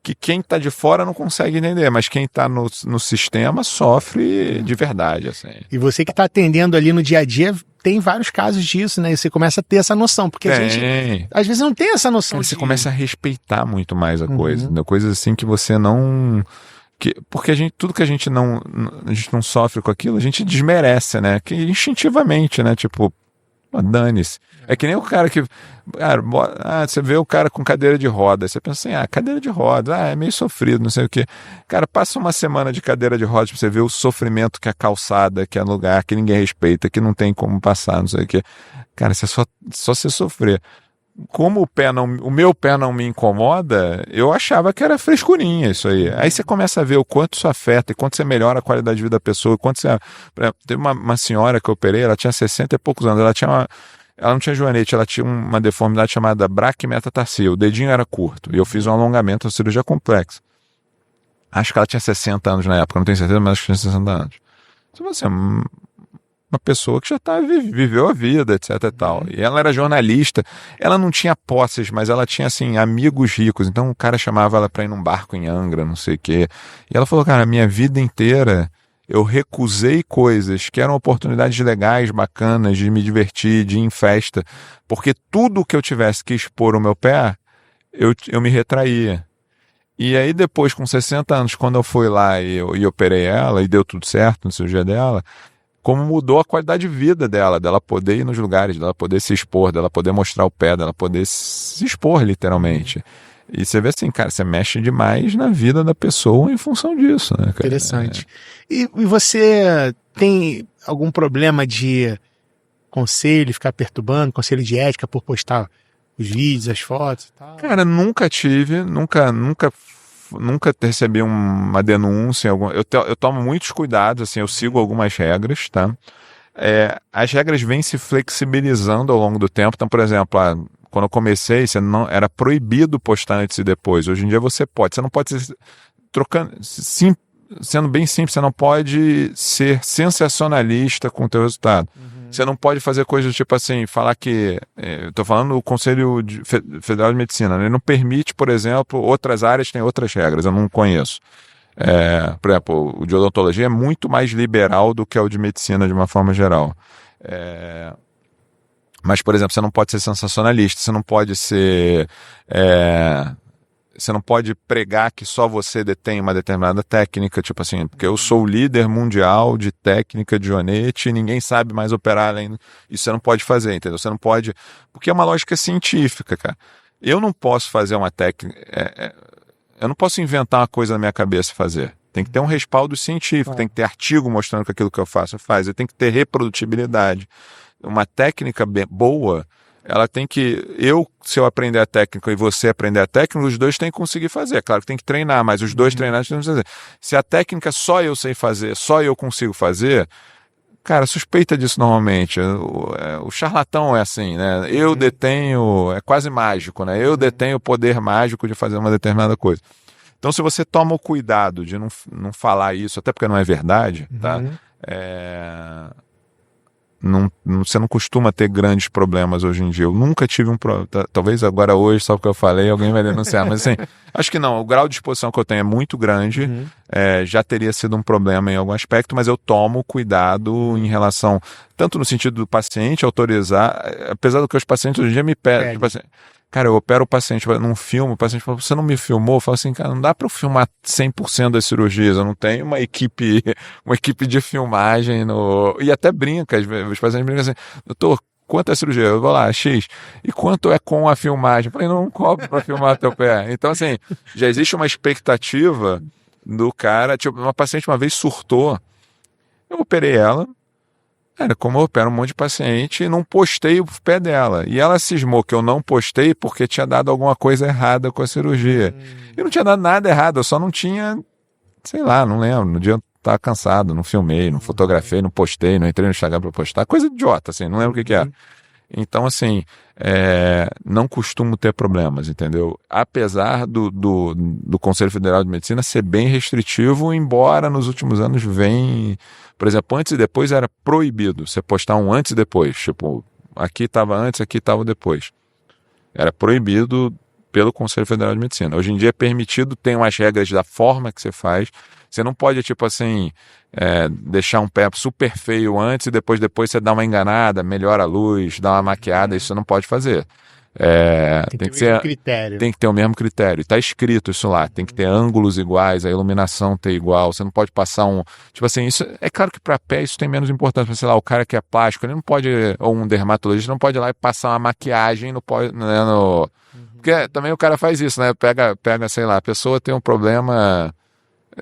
que quem está de fora não consegue entender, mas quem está no sistema sofre de verdade. Assim. E você que está atendendo ali no dia a dia, tem vários casos disso, né? E você começa a ter essa noção, porque a gente, às vezes, não tem essa noção. Você começa a respeitar muito mais a coisa, né? Coisas assim que você não... porque tudo que a gente não sofre com aquilo, a gente desmerece, né? Que instintivamente, né? Tipo, dane-se. É que nem o cara que... Cara, você vê o cara com cadeira de roda, você pensa assim, cadeira de roda, é meio sofrido, não sei o quê. Cara, passa uma semana de cadeira de roda pra você ver o sofrimento que é calçada, que é lugar que ninguém respeita, que não tem como passar, não sei o quê. Cara, isso é só você sofrer. Como o meu pé não me incomoda, eu achava que era frescurinha isso aí. Aí você começa a ver o quanto isso afeta, e quanto você melhora a qualidade de vida da pessoa, e quanto você... Teve uma senhora que eu operei, ela tinha 60 e poucos anos, ela não tinha joanete, ela tinha uma deformidade chamada braquimetatarsia, o dedinho era curto, e eu fiz um alongamento, uma cirurgia complexa. Acho que ela tinha 60 anos na época, não tenho certeza, mas acho que tinha 60 anos. Então você é uma pessoa que já viveu a vida, etc e tal. E ela era jornalista, ela não tinha posses, mas ela tinha, assim, amigos ricos. Então o cara chamava ela para ir num barco em Angra, não sei o quê. E ela falou, cara, a minha vida inteira eu recusei coisas que eram oportunidades legais, bacanas, de me divertir, de ir em festa, porque tudo que eu tivesse que expor o meu pé, eu me retraía. E aí depois, com 60 anos, quando eu fui lá e operei ela, e deu tudo certo no cirurgia dela, como mudou a qualidade de vida dela poder ir nos lugares, dela poder se expor, dela poder mostrar o pé, dela poder se expor literalmente. E você vê assim, cara, você mexe demais na vida da pessoa em função disso, né, cara? Interessante. E você tem algum problema de conselho, ficar perturbando, conselho de ética por postar os vídeos, as fotos e tal? Cara, nunca tive, nunca recebi uma denúncia. Eu tomo muitos cuidados, assim, eu sigo algumas regras, tá? As regras vêm se flexibilizando ao longo do tempo. Então, por exemplo, quando eu comecei, era proibido postar antes e depois. Hoje em dia você pode. Você não pode ser sendo bem simples, você não pode ser sensacionalista com o teu resultado. Você não pode fazer coisas tipo assim, falar que... eu estou falando do Conselho Federal de Medicina, né? Ele não permite, por exemplo, outras áreas têm outras regras, eu não conheço. Por exemplo, o de odontologia é muito mais liberal do que o de medicina de uma forma geral. Mas, por exemplo, você não pode ser sensacionalista, você não pode ser... você não pode pregar que só você detém uma determinada técnica, tipo assim, porque eu sou o líder mundial de técnica de Jonetti e ninguém sabe mais operar além. Isso você não pode fazer, entendeu? Você não pode... Porque é uma lógica científica, cara. Eu não posso fazer uma técnica... eu não posso inventar uma coisa na minha cabeça e fazer. Tem que ter um respaldo científico, tem que ter artigo mostrando que aquilo que eu faço faz. Tem que ter reprodutibilidade. Uma técnica boa, ela tem que... se eu aprender a técnica e você aprender a técnica, os dois têm que conseguir fazer. Claro que tem que treinar, mas os dois treinados têm que fazer. Se a técnica só eu sei fazer, só eu consigo fazer... Cara, suspeita disso normalmente. O charlatão é assim, né? Eu detenho... É quase mágico, né? Eu detenho o poder mágico de fazer uma determinada coisa. Então, se você toma o cuidado de não falar isso, até porque não é verdade, tá? Você não costuma ter grandes problemas hoje em dia. Eu nunca tive um problema. Talvez agora hoje, só porque eu falei, alguém vai denunciar. Mas assim, acho que não. O grau de exposição que eu tenho é muito grande. Já teria sido um problema em algum aspecto, mas eu tomo cuidado em relação, tanto no sentido do paciente autorizar, apesar do que os pacientes hoje em dia me pedem. Tipo assim, cara, eu opero o paciente num filme, o paciente fala, você não me filmou? Eu falo assim, cara, não dá para eu filmar 100% das cirurgias, eu não tenho uma equipe de filmagem e até brinca, os pacientes brincam assim, doutor, quanto é a cirurgia? Eu vou lá, X. E quanto é com a filmagem? Eu falei, não cobro para filmar teu pé. Então, assim, já existe uma expectativa do cara, tipo, uma paciente uma vez surtou, eu operei ela, cara, como eu opero um monte de paciente e não postei o pé dela. E ela cismou que eu não postei porque tinha dado alguma coisa errada com a cirurgia. E não tinha dado nada errado, eu só não tinha, sei lá, não lembro. No dia eu estava cansado, não filmei, não fotografei, não postei, não entrei no Instagram para postar. Coisa idiota, assim, não lembro o que era. Então, assim, não costumo ter problemas, entendeu? Apesar do Conselho Federal de Medicina ser bem restritivo, embora nos últimos anos venha... Por exemplo, antes e depois era proibido você postar um antes e depois. Tipo, aqui estava antes, aqui estava depois. Era proibido pelo Conselho Federal de Medicina. Hoje em dia é permitido, tem umas regras da forma que você faz. Você não pode, tipo assim, deixar um pé super feio antes e depois você dá uma enganada, melhora a luz, dá uma maquiada, isso você não pode fazer. Tem que ter o mesmo critério. Tem que ter o mesmo critério. Está escrito isso lá. Tem que ter ângulos iguais, a iluminação ter igual. Você não pode passar um... Tipo assim, isso é claro que para pé isso tem menos importância. Sei lá, o cara que é plástico, ele não pode... Ou um dermatologista não pode ir lá e passar uma maquiagem Porque também o cara faz isso, né? Pega, sei lá, a pessoa tem um problema...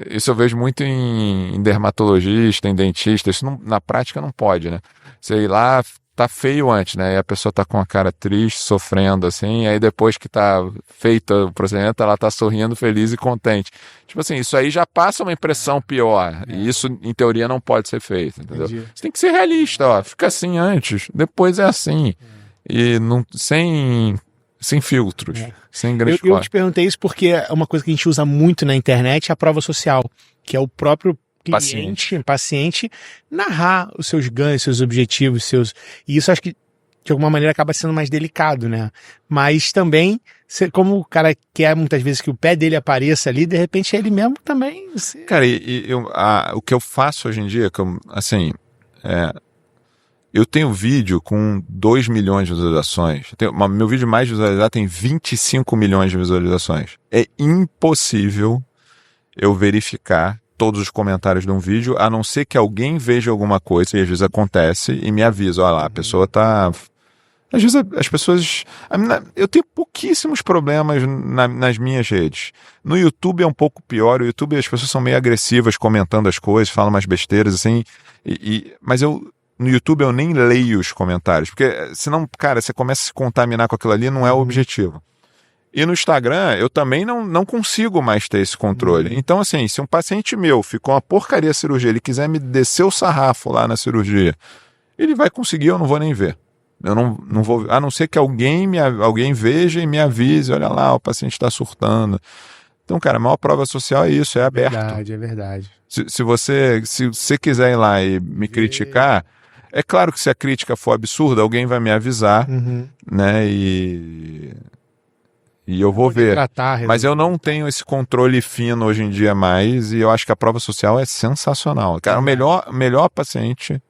Isso eu vejo muito em dermatologista, em dentista. Isso na prática não pode, né? Sei lá... Tá feio antes, né? E a pessoa tá com a cara triste, sofrendo, assim, e aí depois que tá feito o procedimento, ela tá sorrindo, feliz e contente. Tipo assim, isso aí já passa uma impressão pior. E isso, em teoria, não pode ser feito, entendeu? Entendi. Você tem que ser realista, ó. Fica assim antes, depois é assim. E sem filtros, sem grandes Eu te perguntei isso porque é uma coisa que a gente usa muito na internet, é a prova social, que é o próprio paciente narrar os seus ganhos, seus objetivos, e isso acho que de alguma maneira acaba sendo mais delicado, né? Mas também, como o cara quer muitas vezes que o pé dele apareça ali, de repente ele mesmo também... Cara, o que eu faço hoje em dia, eu tenho vídeo com 2 milhões de visualizações. Meu vídeo mais visualizado tem 25 milhões de visualizações. É impossível eu verificar todos os comentários de um vídeo, a não ser que alguém veja alguma coisa, e às vezes acontece, e me avisa, olha lá, a pessoa tá Às vezes as pessoas... Eu tenho pouquíssimos problemas nas minhas redes. No YouTube é um pouco pior. O YouTube as pessoas são meio agressivas comentando as coisas, falam umas besteiras assim. Mas no YouTube eu nem leio os comentários. Porque senão, cara, você começa a se contaminar com aquilo ali, não é o objetivo. E no Instagram eu também não consigo mais ter esse controle. Então, assim, se um paciente meu ficou uma porcaria a cirurgia, ele quiser me descer o sarrafo lá na cirurgia, ele vai conseguir, eu não vou nem ver. Eu não vou, a não ser que alguém veja e me avise, olha lá, o paciente está surtando. Então, cara, a maior prova social é isso, é aberto. É verdade. Se você quiser ir lá e me criticar, é claro que se a crítica for absurda, alguém vai me avisar, né, e eu vou ver. Mas eu não tenho esse controle fino hoje em dia mais, e eu acho que a prova social é sensacional. Cara, o melhor paciente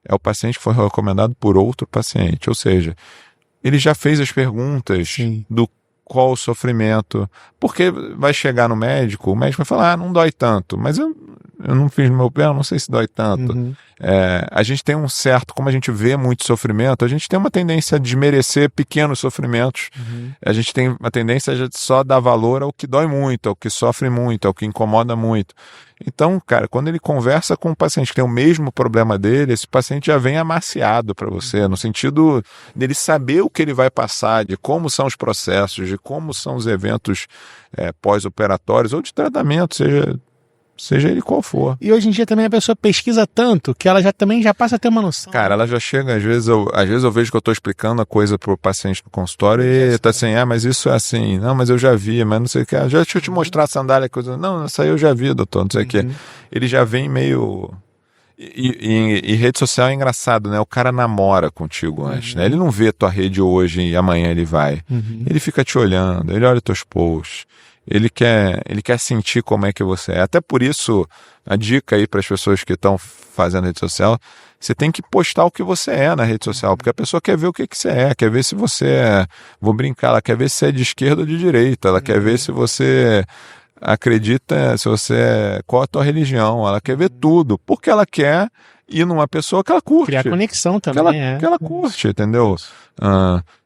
é o paciente que foi recomendado por outro paciente. Ou seja, ele já fez as perguntas do qual o sofrimento. Porque vai chegar no médico, o médico vai falar, não dói tanto. Mas eu não fiz no meu pé, eu não sei se dói tanto. A gente tem um certo, como a gente vê muito sofrimento, a gente tem uma tendência a desmerecer pequenos sofrimentos. A gente tem uma tendência a só dar valor ao que dói muito, ao que sofre muito, ao que incomoda muito. Então, cara, quando ele conversa com um paciente que tem o mesmo problema dele, esse paciente já vem amaciado para você, no sentido dele saber o que ele vai passar, de como são os processos, de como são os eventos pós-operatórios ou de tratamento, seja ele qual for. E hoje em dia também a pessoa pesquisa tanto que ela também já passa a ter uma noção. Cara, ela já chega, às vezes eu vejo que eu estou explicando a coisa pro paciente no consultório e tá assim, mas isso é assim, não, mas eu já vi, mas não sei o que, deixa eu te mostrar a sandália, coisa, não, essa aí eu já vi, doutor, não sei o que. Ele já vem meio... E rede social é engraçado, né? O cara namora contigo antes, né? Ele não vê tua rede hoje e amanhã ele vai. Ele fica te olhando, ele olha teus posts. Ele quer sentir como é que você é. Até por isso, a dica aí para as pessoas que estão fazendo rede social, você tem que postar o que você é na rede social, porque a pessoa quer ver o que você é, quer ver se você vou brincar, ela quer ver se é de esquerda ou de direita, ela quer ver se você acredita, qual a tua religião, ela quer ver tudo, porque ela quer ir numa pessoa que ela curte. Criar conexão também, que ela curte, entendeu?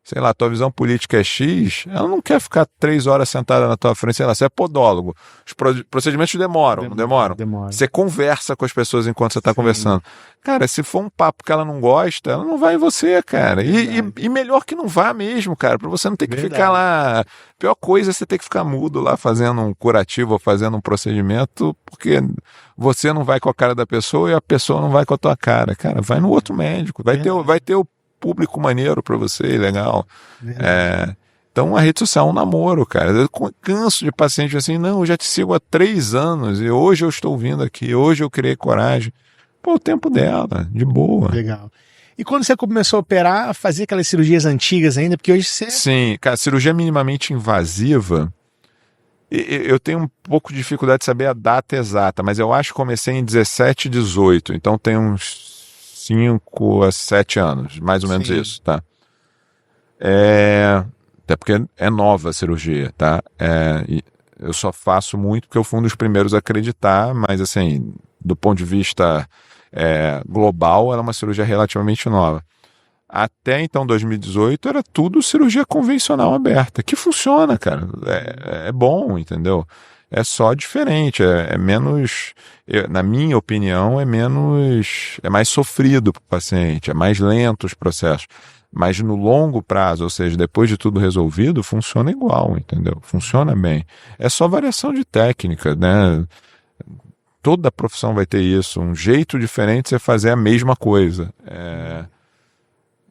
Sei lá, tua visão política é X, ela não quer ficar 3 horas sentada na tua frente, sei lá, você é podólogo. Os procedimentos demoram, não demoram? Demora. Você conversa com as pessoas enquanto você está conversando. Cara, se for um papo que ela não gosta, ela não vai em você, cara. E melhor que não vá mesmo, cara, pra você não ter que ficar lá. Pior coisa é você ter que ficar mudo lá fazendo um curativo ou fazendo um procedimento, porque você não vai com a cara da pessoa e a pessoa não vai com a tua cara. Cara, vai no outro médico, vai ter o público maneiro pra você, legal. Então a rede social é um namoro, cara. Eu canso de paciente assim, não, eu já te sigo há 3 anos e hoje eu estou vindo aqui, hoje eu criei coragem. Pô, o tempo dela, de boa. Legal. E quando você começou a operar, fazia aquelas cirurgias antigas ainda, porque hoje você... Sim, cara, cirurgia minimamente invasiva, eu tenho um pouco de dificuldade de saber a data exata, mas eu acho que comecei em 17, 18, então tem uns 5 a 7 anos, mais ou menos isso, tá? Até porque é nova a cirurgia, tá? Eu só faço muito porque eu fui um dos primeiros a acreditar, mas assim, do ponto de vista global, ela é uma cirurgia relativamente nova. Até então, 2018, era tudo cirurgia convencional aberta, que funciona, cara. É bom, entendeu? É só diferente, é menos, na minha opinião, é mais sofrido para o paciente, é mais lento os processos. Mas no longo prazo, ou seja, depois de tudo resolvido, funciona igual, entendeu? Funciona bem. É só variação de técnica, né? Toda profissão vai ter isso, um jeito diferente de você fazer a mesma coisa.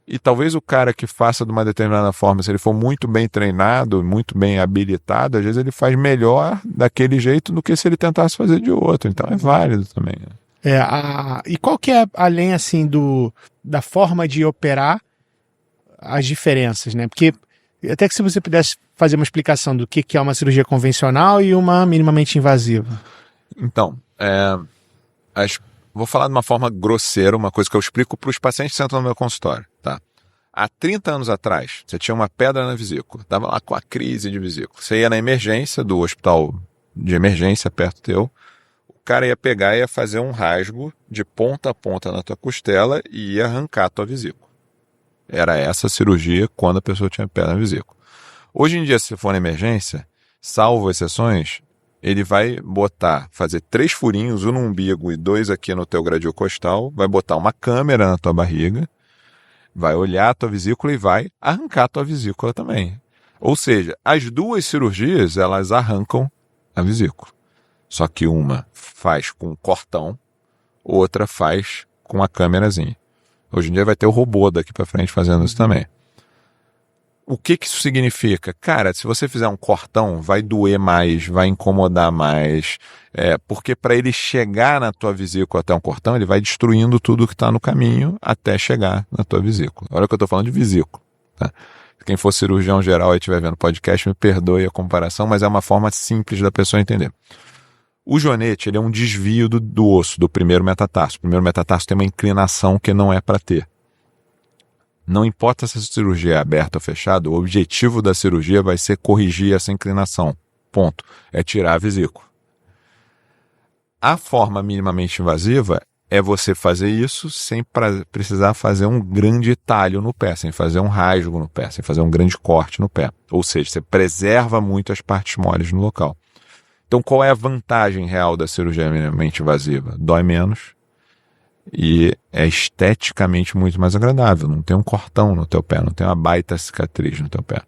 E talvez o cara que faça de uma determinada forma, se ele for muito bem treinado, muito bem habilitado, às vezes ele faz melhor daquele jeito do que se ele tentasse fazer de outro. Então é válido também. E qual que é, além assim da forma de operar, as diferenças, né? Porque até que se você pudesse fazer uma explicação do que é uma cirurgia convencional e uma minimamente invasiva. Então, vou falar de uma forma grosseira, uma coisa que eu explico para os pacientes que sentam no meu consultório, tá? Há 30 anos atrás, você tinha uma pedra na vesícula, estava lá com a crise de vesícula. Você ia na emergência do hospital de emergência perto teu, o cara ia pegar e ia fazer um rasgo de ponta a ponta na tua costela e ia arrancar a tua vesícula. Era essa cirurgia quando a pessoa tinha pedra na vesícula. Hoje em dia, se for na emergência, salvo exceções, ele vai fazer 3 furinhos, um no umbigo e 2 aqui no teu gradil costal, vai botar uma câmera na tua barriga, vai olhar a tua vesícula e vai arrancar a tua vesícula também. Ou seja, as 2 cirurgias, elas arrancam a vesícula. Só que uma faz com cortão, outra faz com a câmerazinha. Hoje em dia vai ter o robô daqui para frente fazendo isso também. O que isso significa? Cara, se você fizer um cortão, vai doer mais, vai incomodar mais, porque para ele chegar na tua vesícula até um cortão, ele vai destruindo tudo que está no caminho até chegar na tua vesícula. Olha que eu estou falando de vesícula, tá? Quem for cirurgião geral e estiver vendo podcast, me perdoe a comparação, mas é uma forma simples da pessoa entender. O joanete, ele é um desvio do osso, do primeiro metatarso. O primeiro metatarso tem uma inclinação que não é para ter. Não importa se a cirurgia é aberta ou fechada, o objetivo da cirurgia vai ser corrigir essa inclinação. Ponto. É tirar a vesícula. A forma minimamente invasiva é você fazer isso sem precisar fazer um grande talho no pé, sem fazer um rasgo no pé, sem fazer um grande corte no pé. Ou seja, você preserva muito as partes moles no local. Então, qual é a vantagem real da cirurgia minimamente invasiva? Dói menos e é esteticamente muito mais agradável. Não tem um cortão no teu pé, não tem uma baita cicatriz no teu pé.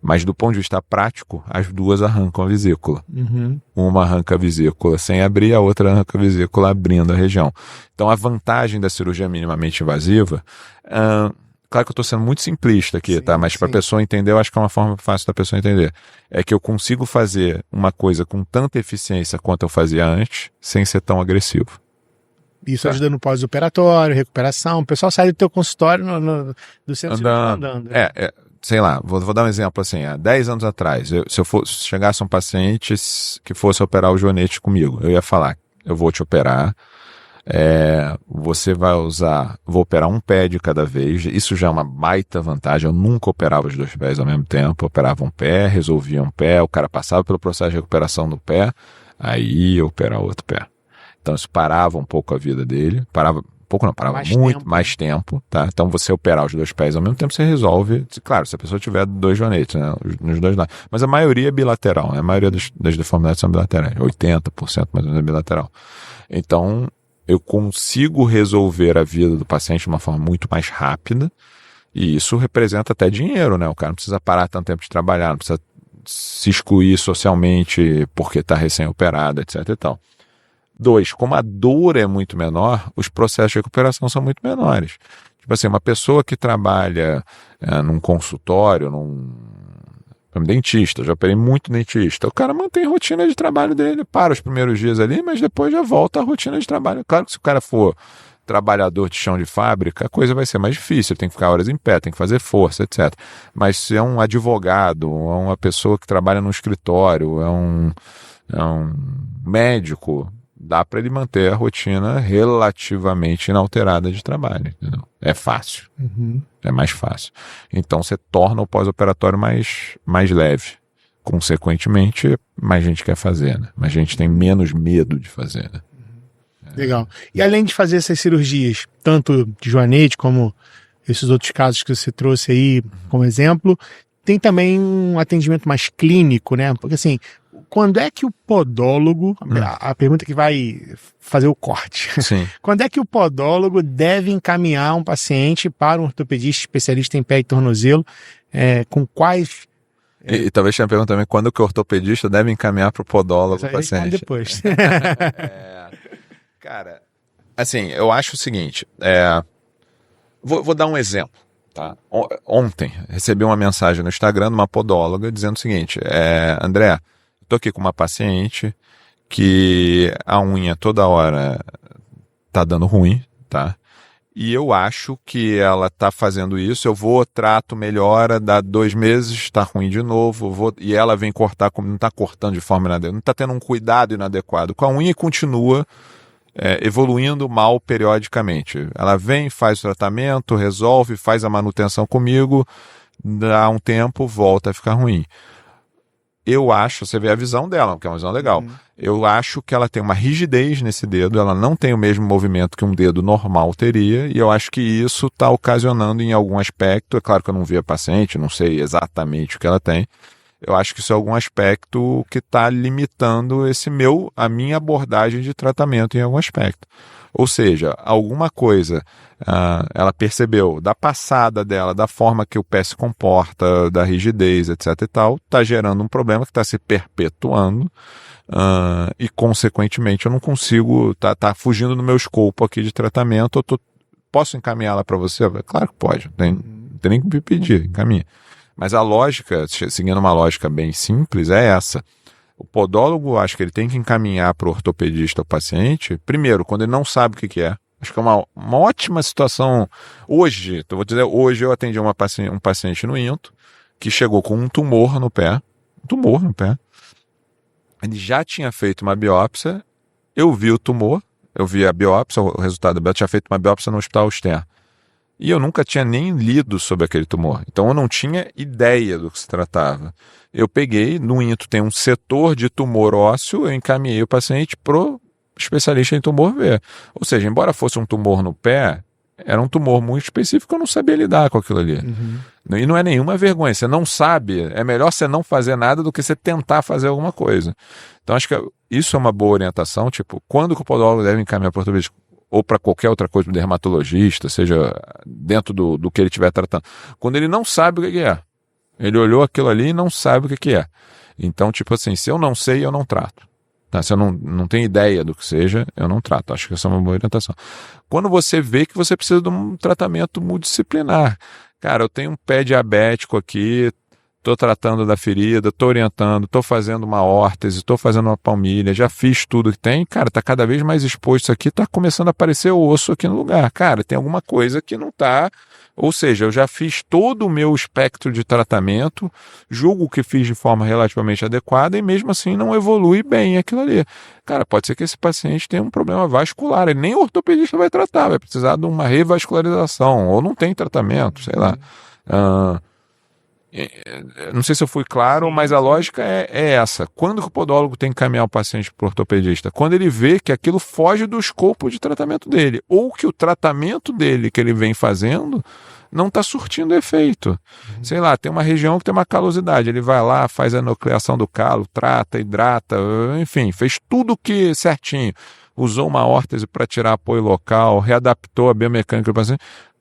Mas do ponto de vista prático, as 2 arrancam a vesícula. Uhum. Uma arranca a vesícula sem abrir, a outra arranca a vesícula abrindo a região. Então, a vantagem da cirurgia minimamente invasiva... Claro que eu estou sendo muito simplista aqui, sim, tá? Mas para a pessoa entender, eu acho que é uma forma fácil da pessoa entender. É que eu consigo fazer uma coisa com tanta eficiência quanto eu fazia antes, sem ser tão agressivo. Isso ajuda no pós-operatório, recuperação. O pessoal sai do teu consultório do centro andando. Sei lá, vou dar um exemplo assim. Há 10 anos atrás, se chegasse um paciente que fosse operar o joanete comigo, eu ia falar, eu vou te operar, você vou operar um pé de cada vez, isso já é uma baita vantagem, eu nunca operava os 2 pés ao mesmo tempo, eu operava um pé, resolvia um pé, o cara passava pelo processo de recuperação do pé, aí ia operar outro pé. Então isso parava um pouco a vida dele, parava mais tempo, tá? Então você operar os 2 pés ao mesmo tempo, você resolve, claro, se a pessoa tiver 2 joanetes, né? Nos 2 lados. Mas a maioria é bilateral, né? A maioria das deformidades são bilaterais, 80% mais ou menos é bilateral. Então, eu consigo resolver a vida do paciente de uma forma muito mais rápida, e isso representa até dinheiro, né? O cara não precisa parar tanto tempo de trabalhar, não precisa se excluir socialmente porque está recém-operado, etc e tal. 2, como a dor é muito menor, os processos de recuperação são muito menores. Tipo assim, uma pessoa que trabalha num consultório, num dentista, já operei muito dentista, o cara mantém a rotina de trabalho dele, para os primeiros dias ali, mas depois já volta à rotina de trabalho. Claro que se o cara for trabalhador de chão de fábrica, a coisa vai ser mais difícil, tem que ficar horas em pé, tem que fazer força, etc. Mas se é um advogado, é uma pessoa que trabalha no escritório, é um médico, dá para ele manter a rotina relativamente inalterada de trabalho. Entendeu? É fácil. Uhum. É mais fácil. Então você torna o pós-operatório mais leve. Consequentemente, mais gente quer fazer, né? Mais gente tem menos medo de fazer, né? Legal. E além de fazer essas cirurgias, tanto de joanete como esses outros casos que você trouxe aí como exemplo, tem também um atendimento mais clínico, né? Porque assim, quando é que o podólogo, a pergunta que vai fazer o corte, sim. Quando é que o podólogo deve encaminhar um paciente para um ortopedista especialista em pé e tornozelo, com quais... E talvez tenha a pergunta também, quando que o ortopedista deve encaminhar para o podólogo o paciente? Depois. Cara, assim, eu acho o seguinte, vou dar um exemplo. Tá? Ontem recebi uma mensagem no Instagram de uma podóloga dizendo o seguinte, André, estou aqui com uma paciente que a unha toda hora tá dando ruim, tá? E eu acho que ela tá fazendo isso, eu vou, trato, melhora, dá 2 meses, tá ruim de novo, e ela vem cortar, como não tá cortando de forma inadequada, não tá tendo um cuidado inadequado com a unha e continua evoluindo mal periodicamente. Ela vem, faz o tratamento, resolve, faz a manutenção comigo, dá um tempo, volta a ficar ruim. eu acho, você vê a visão dela, que é uma visão legal, eu acho que ela tem uma rigidez nesse dedo, ela não tem o mesmo movimento que um dedo normal teria, e eu acho que isso está ocasionando em algum aspecto, é claro que eu não vi a paciente, não sei exatamente o que ela tem, eu acho que isso é algum aspecto que está limitando a minha abordagem de tratamento em algum aspecto. Ou seja, alguma coisa ela percebeu da passada dela, da forma que o pé se comporta, da rigidez, etc e tal, está gerando um problema que está se perpetuando e, consequentemente, eu não consigo, tá fugindo do meu escopo aqui de tratamento, posso encaminhá-la para você? Claro que pode, não tem nem que me pedir, encaminha. Mas a lógica, seguindo uma lógica bem simples, é essa. O podólogo, acho que ele tem que encaminhar para o ortopedista o paciente, primeiro, quando ele não sabe o que é. Acho que é uma ótima situação. Hoje eu atendi um paciente no INTO, que chegou com um tumor no pé. Ele já tinha feito uma biópsia, eu vi o tumor, eu vi a biópsia, o resultado da biópsia, tinha feito uma biópsia no Hospital Auster. E eu nunca tinha nem lido sobre aquele tumor. Então eu não tinha ideia do que se tratava. Eu peguei, no INTO tem um setor de tumor ósseo, eu encaminhei o paciente pro especialista em tumor ver. Ou seja, embora fosse um tumor no pé, era um tumor muito específico, eu não sabia lidar com aquilo ali. E não é nenhuma vergonha, você não sabe, é melhor você não fazer nada do que você tentar fazer alguma coisa. Então acho que isso é uma boa orientação, tipo, quando que o podólogo deve encaminhar para o ortopedista? Ou para qualquer outra coisa, dermatologista, seja dentro do que ele estiver tratando. Quando ele não sabe o que é. Ele olhou aquilo ali e não sabe o que é. Então, tipo assim, se eu não sei, eu não trato. Tá? Se eu não tenho ideia do que seja, eu não trato. Acho que essa é uma boa orientação. Quando você vê que você precisa de um tratamento multidisciplinar. Cara, eu tenho um pé diabético aqui, estou tratando da ferida, estou orientando, estou fazendo uma órtese, estou fazendo uma palmilha, já fiz tudo que tem, cara, está cada vez mais exposto isso aqui, está começando a aparecer osso aqui no lugar. Cara, tem alguma coisa que não está, ou seja, eu já fiz todo o meu espectro de tratamento, julgo que fiz de forma relativamente adequada e mesmo assim não evolui bem aquilo ali. Cara, pode ser que esse paciente tenha um problema vascular, ele nem o ortopedista vai tratar, vai precisar de uma revascularização, ou não tem tratamento, sei lá. Não sei se eu fui claro, mas a lógica é essa. Quando que o podólogo tem que encaminhar o paciente para o ortopedista? Quando ele vê que aquilo foge do escopo de tratamento dele, ou que o tratamento dele que ele vem fazendo não está surtindo efeito. Sei lá, tem uma região que tem uma calosidade, ele vai lá, faz a enucleação do calo, trata, hidrata, enfim, fez tudo que certinho. Usou uma órtese para tirar apoio local, readaptou a biomecânica do paciente,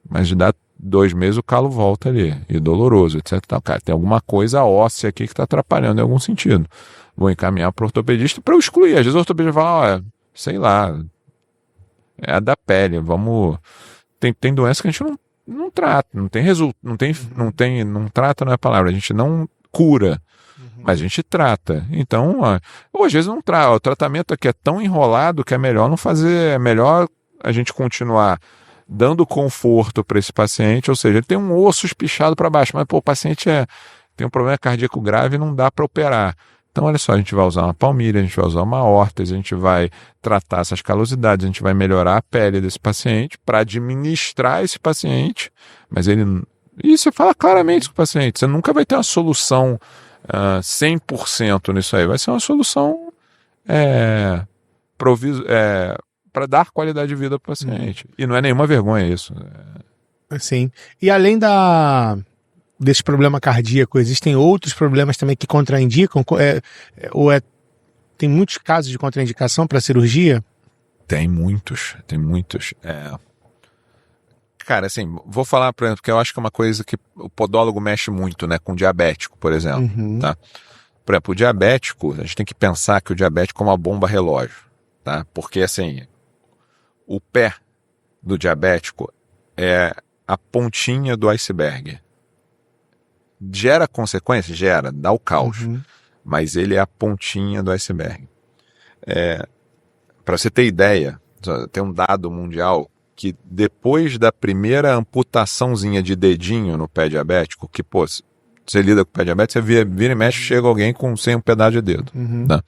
mas dá 2 meses o calo volta ali, e doloroso, etc. Cara, tem alguma coisa óssea aqui que está atrapalhando em algum sentido. Vou encaminhar para o ortopedista para eu excluir. Às vezes o ortopedista fala, sei lá, é a da pele, vamos... Tem doença que a gente não trata, não tem resultado, não trata não é a palavra, a gente não cura, mas a gente trata. Então, ou às vezes não trata. O tratamento aqui é tão enrolado que é melhor não fazer, é melhor a gente continuar dando conforto para esse paciente, ou seja, ele tem um osso espichado para baixo, mas o paciente tem um problema cardíaco grave e não dá para operar. Então, olha só, a gente vai usar uma palmilha, a gente vai usar uma órtese, a gente vai tratar essas calosidades, a gente vai melhorar a pele desse paciente para administrar esse paciente, mas e você fala claramente com o paciente, você nunca vai ter uma solução 100% nisso aí, vai ser uma solução para dar qualidade de vida para o paciente. E não é nenhuma vergonha isso. Sim. E além desse problema cardíaco, existem outros problemas também que contraindicam? Tem muitos casos de contraindicação para cirurgia? Tem muitos. Cara, assim, vou falar, por exemplo, porque eu acho que é uma coisa que o podólogo mexe muito, né, com diabético, por exemplo. Tá? Por exemplo, o diabético, a gente tem que pensar que o diabético é uma bomba relógio. Tá? Porque, assim, o pé do diabético é a pontinha do iceberg. Gera consequência? Gera, dá o caos. Mas ele é a pontinha do iceberg. Para você ter ideia, tem um dado mundial que depois da primeira amputaçãozinha de dedinho no pé diabético, que, pô, você lida com o pé diabético, você vira e mexe, chega alguém sem um pedaço de dedo. Tá?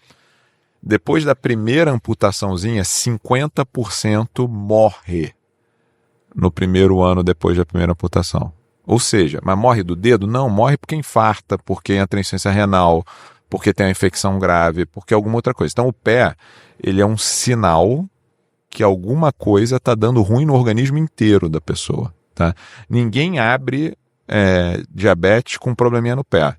Depois da primeira amputaçãozinha, 50% morre no primeiro ano depois da primeira amputação. Ou seja, mas morre do dedo? Não, morre porque infarta, porque entra em insuficiência renal, porque tem uma infecção grave, porque alguma outra coisa. Então o pé, ele é um sinal que alguma coisa está dando ruim no organismo inteiro da pessoa, tá? Ninguém abre diabetes com um probleminha no pé.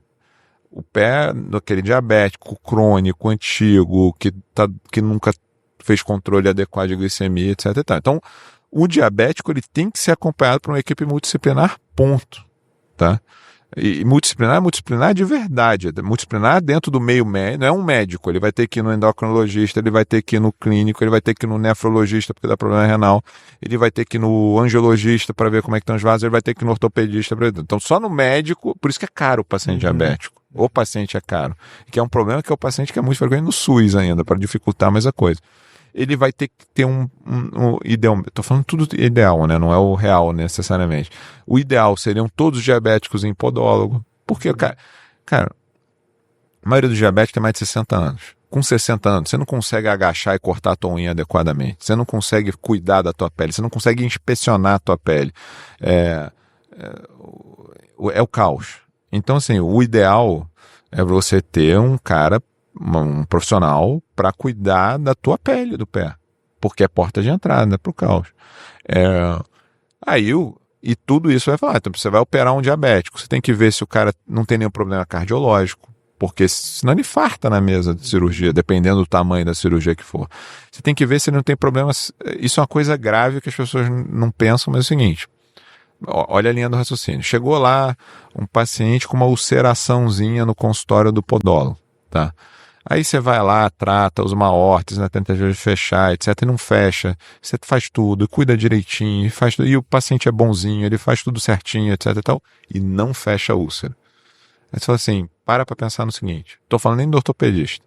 O pé daquele diabético crônico, antigo, que nunca fez controle adequado de glicemia, etc. E tal. Então, o diabético ele tem que ser acompanhado por uma equipe multidisciplinar, ponto. Tá? E multidisciplinar de verdade. Multidisciplinar dentro do meio médico, não é um médico. Ele vai ter que ir no endocrinologista, ele vai ter que ir no clínico, ele vai ter que ir no nefrologista porque dá problema renal, ele vai ter que ir no angiologista para ver como é que estão os vasos, ele vai ter que ir no ortopedista. Então, só no médico, por isso que é caro o paciente diabético. O paciente é caro. Que é um problema que é o paciente que é muito frequente no SUS ainda, para dificultar mais a coisa. Ele vai ter que ter um ideal. Estou falando tudo ideal, né? Não é o real necessariamente. O ideal seriam todos os diabéticos em podólogo. Porque, cara, a maioria dos diabéticos tem mais de 60 anos. Com 60 anos, você não consegue agachar e cortar a tua unha adequadamente. Você não consegue cuidar da tua pele. Você não consegue inspecionar a tua pele. É o caos. Então, assim, o ideal é você ter um profissional para cuidar da tua pele do pé, porque é porta de entrada para o caos. E tudo isso vai falar, então você vai operar um diabético, você tem que ver se o cara não tem nenhum problema cardiológico, porque senão ele infarta na mesa de cirurgia, dependendo do tamanho da cirurgia que for. Você tem que ver se ele não tem problemas. Isso é uma coisa grave que as pessoas não pensam, mas é o seguinte: olha a linha do raciocínio. Chegou lá um paciente com uma ulceraçãozinha no consultório do podólogo, tá? Aí você vai lá, trata, usa uma órtese na tentativa de fechar, etc. E não fecha. Você faz tudo, cuida direitinho, faz tudo, e o paciente é bonzinho, ele faz tudo certinho, etc. E tal, e não fecha a úlcera. Aí você fala assim, para pensar no seguinte, estou falando nem do ortopedista.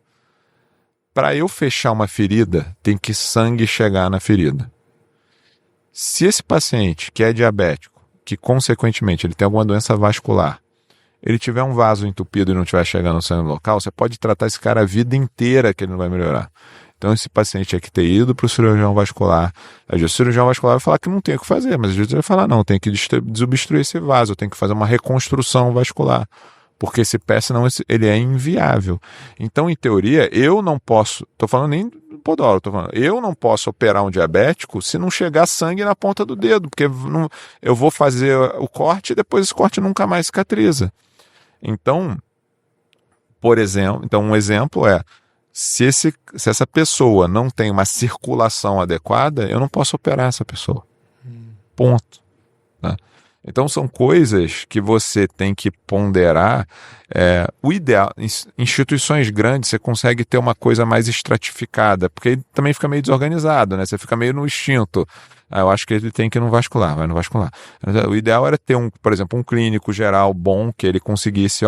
Para eu fechar uma ferida, tem que sangue chegar na ferida. Se esse paciente que é diabético, que consequentemente ele tem alguma doença vascular, ele tiver um vaso entupido e não estiver chegando no sangue local, você pode tratar esse cara a vida inteira que ele não vai melhorar. Então esse paciente tinha que ter ido para o cirurgião vascular. Às vezes o cirurgião vascular vai falar que não tem o que fazer, mas às vezes ele vai falar, não, tem que desobstruir esse vaso, tem que fazer uma reconstrução vascular, porque esse pé, senão ele é inviável. Então, em teoria, eu não posso, estou falando nem do podólogo, eu não posso operar um diabético se não chegar sangue na ponta do dedo, porque eu vou fazer o corte e depois esse corte nunca mais cicatriza. Então, um exemplo é, se essa pessoa não tem uma circulação adequada, eu não posso operar essa pessoa. Ponto. Tá? Então, são coisas que você tem que ponderar. O ideal, instituições grandes, você consegue ter uma coisa mais estratificada, porque aí também fica meio desorganizado, né? Você fica meio no instinto. Eu acho que ele tem que ir no vascular, vai no vascular. O ideal era ter, por exemplo, um clínico geral bom, que ele conseguisse,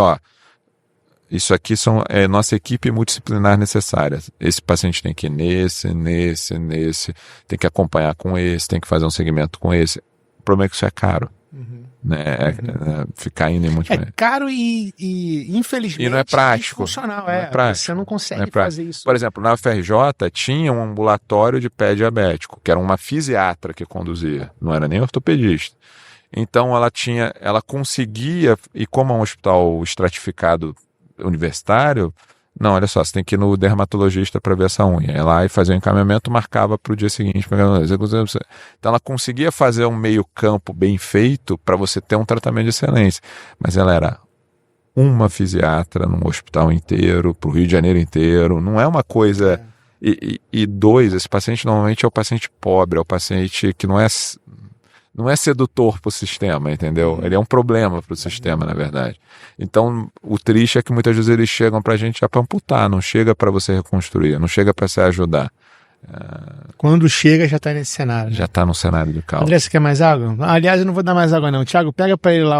isso aqui é nossa equipe multidisciplinar necessária. Esse paciente tem que ir nesse, tem que acompanhar com esse, tem que fazer um segmento com esse. O problema é que isso é caro. Ficar indo em muito caro e infelizmente e não é prático. Funcional, não é prático. Você não consegue fazer isso. Por exemplo, na UFRJ tinha um ambulatório de pé diabético, que era uma fisiatra que conduzia, não era nem ortopedista. Então ela conseguia, e como é um hospital estratificado universitário, não, olha só, você tem que ir no dermatologista para ver essa unha. Ela lá e fazer o encaminhamento, marcava para o dia seguinte. Então ela conseguia fazer um meio campo bem feito para você ter um tratamento de excelência. Mas ela era uma fisiatra num hospital inteiro, para o Rio de Janeiro inteiro. Não é uma coisa... E dois, esse paciente normalmente é o paciente pobre, é o paciente que não é sedutor para o sistema, entendeu? Ele é um problema para o sistema, na verdade. Então, o triste é que muitas vezes eles chegam para a gente já para amputar, não chega para você reconstruir, não chega para se ajudar. Quando chega, já está nesse cenário. Já está no cenário do caos. André, você quer mais água? Aliás, eu não vou dar mais água não. Thiago, pega para ele lá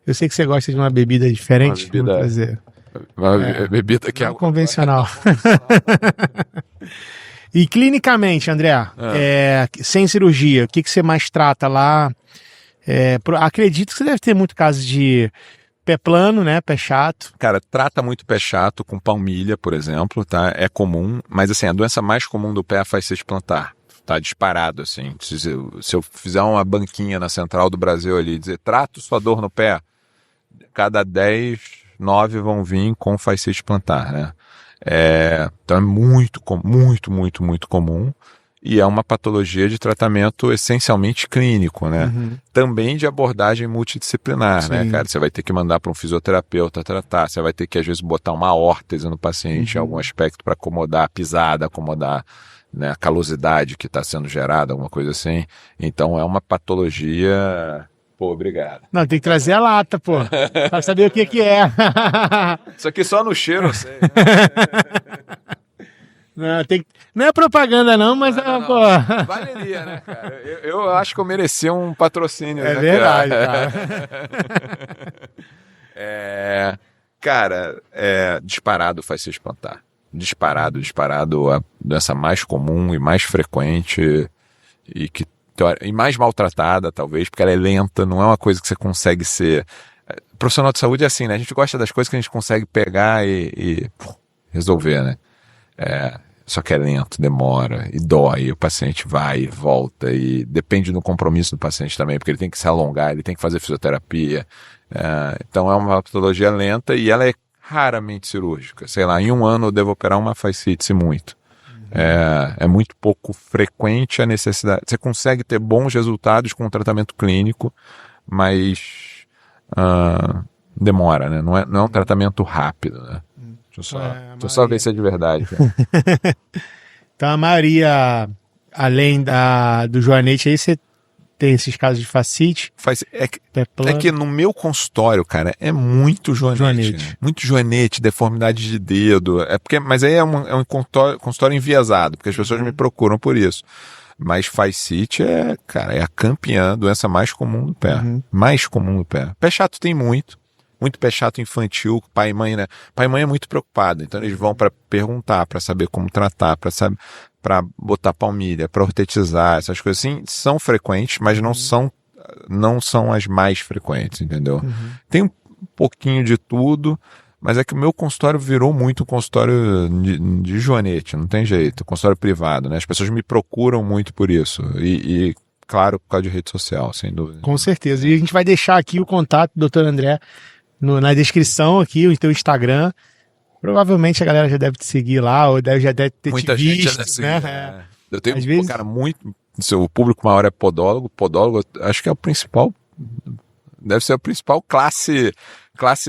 Eu sei que você gosta de uma bebida diferente. Uma bebida que é convencional. E clinicamente, André, sem cirurgia, o que você mais trata lá? Acredito que você deve ter muito caso de pé plano, né? Pé chato. Cara, trata muito pé chato com palmilha, por exemplo, tá? É comum, mas assim, a doença mais comum do pé é a fascite plantar. Tá disparado, assim. Se eu fizer uma banquinha na Central do Brasil ali e dizer, trato sua dor no pé, cada 10 9 vão vir com fascite plantar, né? Então é muito comum. E é uma patologia de tratamento essencialmente clínico, né? Também de abordagem multidisciplinar, né, cara? Você vai ter que mandar para um fisioterapeuta tratar, você vai ter que, às vezes, botar uma órtese no paciente em algum aspecto para acomodar a pisada, acomodar, né, a calosidade que está sendo gerada, alguma coisa assim. Então é uma patologia... Pô, obrigado. Não, tem que trazer a lata, pô, pra saber o que é. Isso aqui só no cheiro eu sei, né? Não é propaganda não, mas não. pô... Valeria, né, cara? Eu acho que eu merecia um patrocínio. É, né, verdade, cara. Cara, disparado fascite plantar. Disparado. A doença mais comum e mais frequente e mais maltratada, talvez, porque ela é lenta, não é uma coisa que você consegue ser... Profissional de saúde é assim, né? A gente gosta das coisas que a gente consegue pegar e resolver, né? Só que é lento, demora e dói, o paciente vai e volta e depende do compromisso do paciente também, porque ele tem que se alongar, ele tem que fazer fisioterapia. Então é uma patologia lenta e ela é raramente cirúrgica. Sei lá, em um ano eu devo operar uma fascite, se muito. É muito pouco frequente a necessidade. Você consegue ter bons resultados com o tratamento clínico, mas demora, né? Não é um tratamento rápido, né? Deixa eu só ver se é de verdade. Então a maioria, além do joanete, aí você tem esses casos de fascite. É que no meu consultório, cara, é muito joanete. Né? Muito joanete, deformidade de dedo. Mas aí é um consultório enviesado, porque as pessoas me procuram por isso. Mas fascite é a campeã, doença mais comum do pé. Mais comum do pé. Pé chato tem muito pé chato infantil, pai e mãe, né? Pai e mãe é muito preocupado, então eles vão para perguntar, para saber como tratar, para botar palmilha, para ortetizar, essas coisas assim, são frequentes, mas não são as mais frequentes, entendeu? Tem um pouquinho de tudo, mas é que o meu consultório virou muito um consultório de joanete, não tem jeito, consultório privado, né? As pessoas me procuram muito por isso, e claro, por causa de rede social, sem dúvida. Com certeza, e a gente vai deixar aqui o contato do Dr. André na descrição aqui, o teu Instagram. Provavelmente a galera já deve te seguir lá, ou já deve ter muita te gente visto, já deve né? seguir, Eu tenho, Às vezes... cara, o público maior é podólogo, acho que é o principal, deve ser a principal classe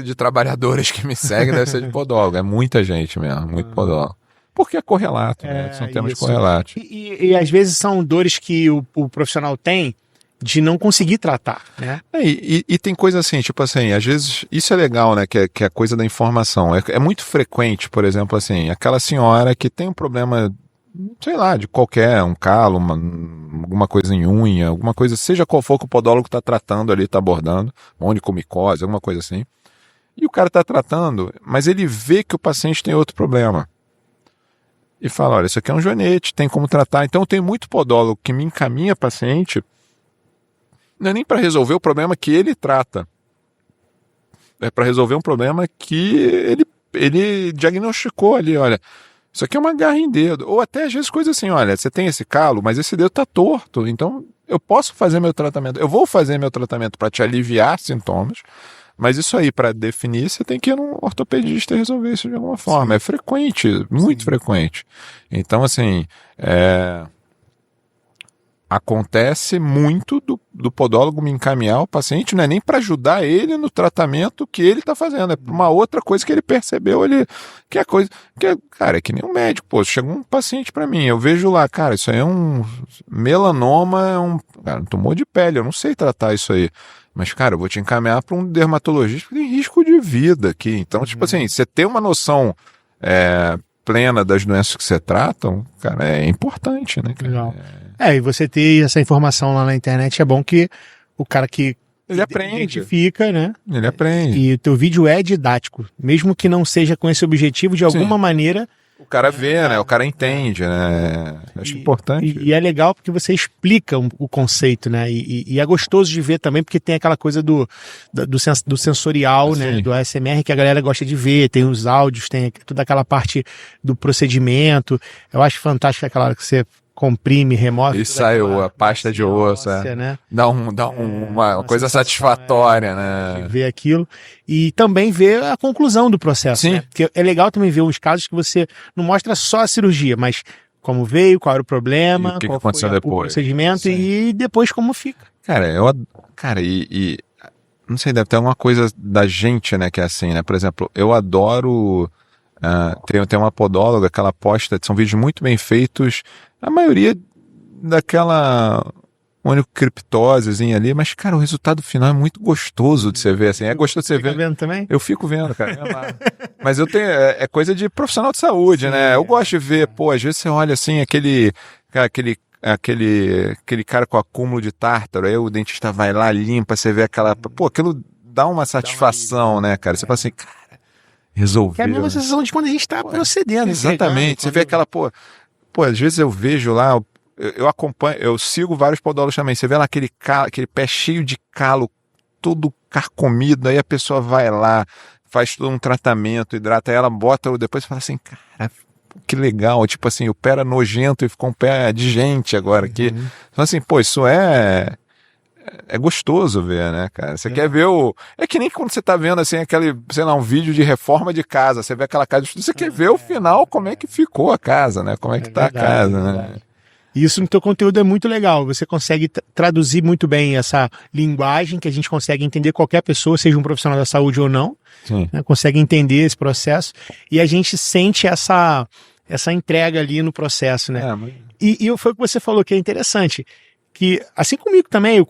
de trabalhadores que me seguem, deve ser de podólogo, é muita gente mesmo, muito podólogo. Porque é correlato, né? São temas correlatos. E às vezes são dores que o profissional tem de não conseguir tratar, né? E tem coisa assim, tipo assim, às vezes, isso é legal, né, que é a coisa da informação. É muito frequente, por exemplo, assim, aquela senhora que tem um problema, sei lá, de qualquer, um calo, alguma coisa em unha, alguma coisa, seja qual for que o podólogo está tratando ali, está abordando, onychomicose, alguma coisa assim. E o cara está tratando, mas ele vê que o paciente tem outro problema. E fala, olha, isso aqui é um joanete, tem como tratar. Então tem muito podólogo que me encaminha paciente, não é nem para resolver o problema que ele trata. É para resolver um problema que ele diagnosticou ali, olha, isso aqui é uma garra em dedo. Ou até às vezes coisa assim, olha, você tem esse calo, mas esse dedo está torto, então eu posso fazer meu tratamento. Eu vou fazer meu tratamento para te aliviar sintomas, mas isso aí, para definir, você tem que ir num ortopedista e resolver isso de alguma forma. Sim. É frequente, muito frequente. Então, assim, acontece muito do podólogo me encaminhar o paciente, não é nem para ajudar ele no tratamento que ele está fazendo, é para uma outra coisa que ele percebeu, cara, é que nem um médico, pô, chega um paciente para mim, eu vejo lá, cara, isso aí é um melanoma, um tumor de pele, eu não sei tratar isso aí, mas, cara, eu vou te encaminhar para um dermatologista que tem risco de vida aqui, então, tipo assim, você ter uma noção plena das doenças que você trata, cara, é importante, né? Legal. E você ter essa informação lá na internet é bom que o cara que ele aprende, identifica, né? Ele aprende. E o teu vídeo é didático, mesmo que não seja com esse objetivo, de alguma maneira... O cara vê, né? O cara entende, né? Acho importante. E é legal porque você explica o conceito, né? E é gostoso de ver também, porque tem aquela coisa do sensorial, né? Do ASMR que a galera gosta de ver, tem os áudios, tem toda aquela parte do procedimento. Eu acho fantástico aquela hora que você comprime, remove. E sai a pasta de osso, né? Dá uma coisa satisfatória, né? Ver aquilo. E também ver a conclusão do processo. Sim. Né? Porque é legal também ver os casos que você não mostra só a cirurgia, mas como veio, qual era o problema, que qual aconteceu foi o depois. procedimento e depois como fica. Cara, não sei, deve ter alguma coisa da gente, né, que é assim, né? Por exemplo, eu adoro. Tem uma podóloga que ela posta, são vídeos muito bem feitos, a maioria daquela onicocriptosezinha ali, mas, cara, o resultado final é muito gostoso de você ver, assim, é gostoso de você ver. Tá vendo também? Eu fico vendo, cara. Mas eu tenho, é coisa de profissional de saúde, né? Eu gosto de ver, às vezes você olha assim, aquele cara com acúmulo de tártaro, aí o dentista vai lá, limpa, você vê aquilo dá uma satisfação, né, cara? Você fala assim, cara, resolveu. Que é a mesma sensação de quando a gente tá procedendo. Exatamente, você vê aquela, às vezes eu vejo lá, eu acompanho, eu sigo vários podólogos também, você vê lá aquele pé cheio de calo, todo carcomido, aí a pessoa vai lá, faz todo um tratamento, hidrata ela, bota, depois fala assim, cara, que legal, tipo assim, o pé era nojento e ficou um pé de gente agora aqui. Então assim, isso é gostoso ver, né, cara? Você quer ver é que nem quando você tá vendo, assim, um vídeo de reforma de casa, você vê aquela casa, você quer ver o final, como é que ficou a casa, né? Como é que tá a casa, né? Isso no teu conteúdo é muito legal, você consegue traduzir muito bem essa linguagem que a gente consegue entender qualquer pessoa, seja um profissional da saúde ou não, né? Consegue entender esse processo e a gente sente essa entrega ali no processo, né? E foi o que você falou que é interessante, que assim comigo também,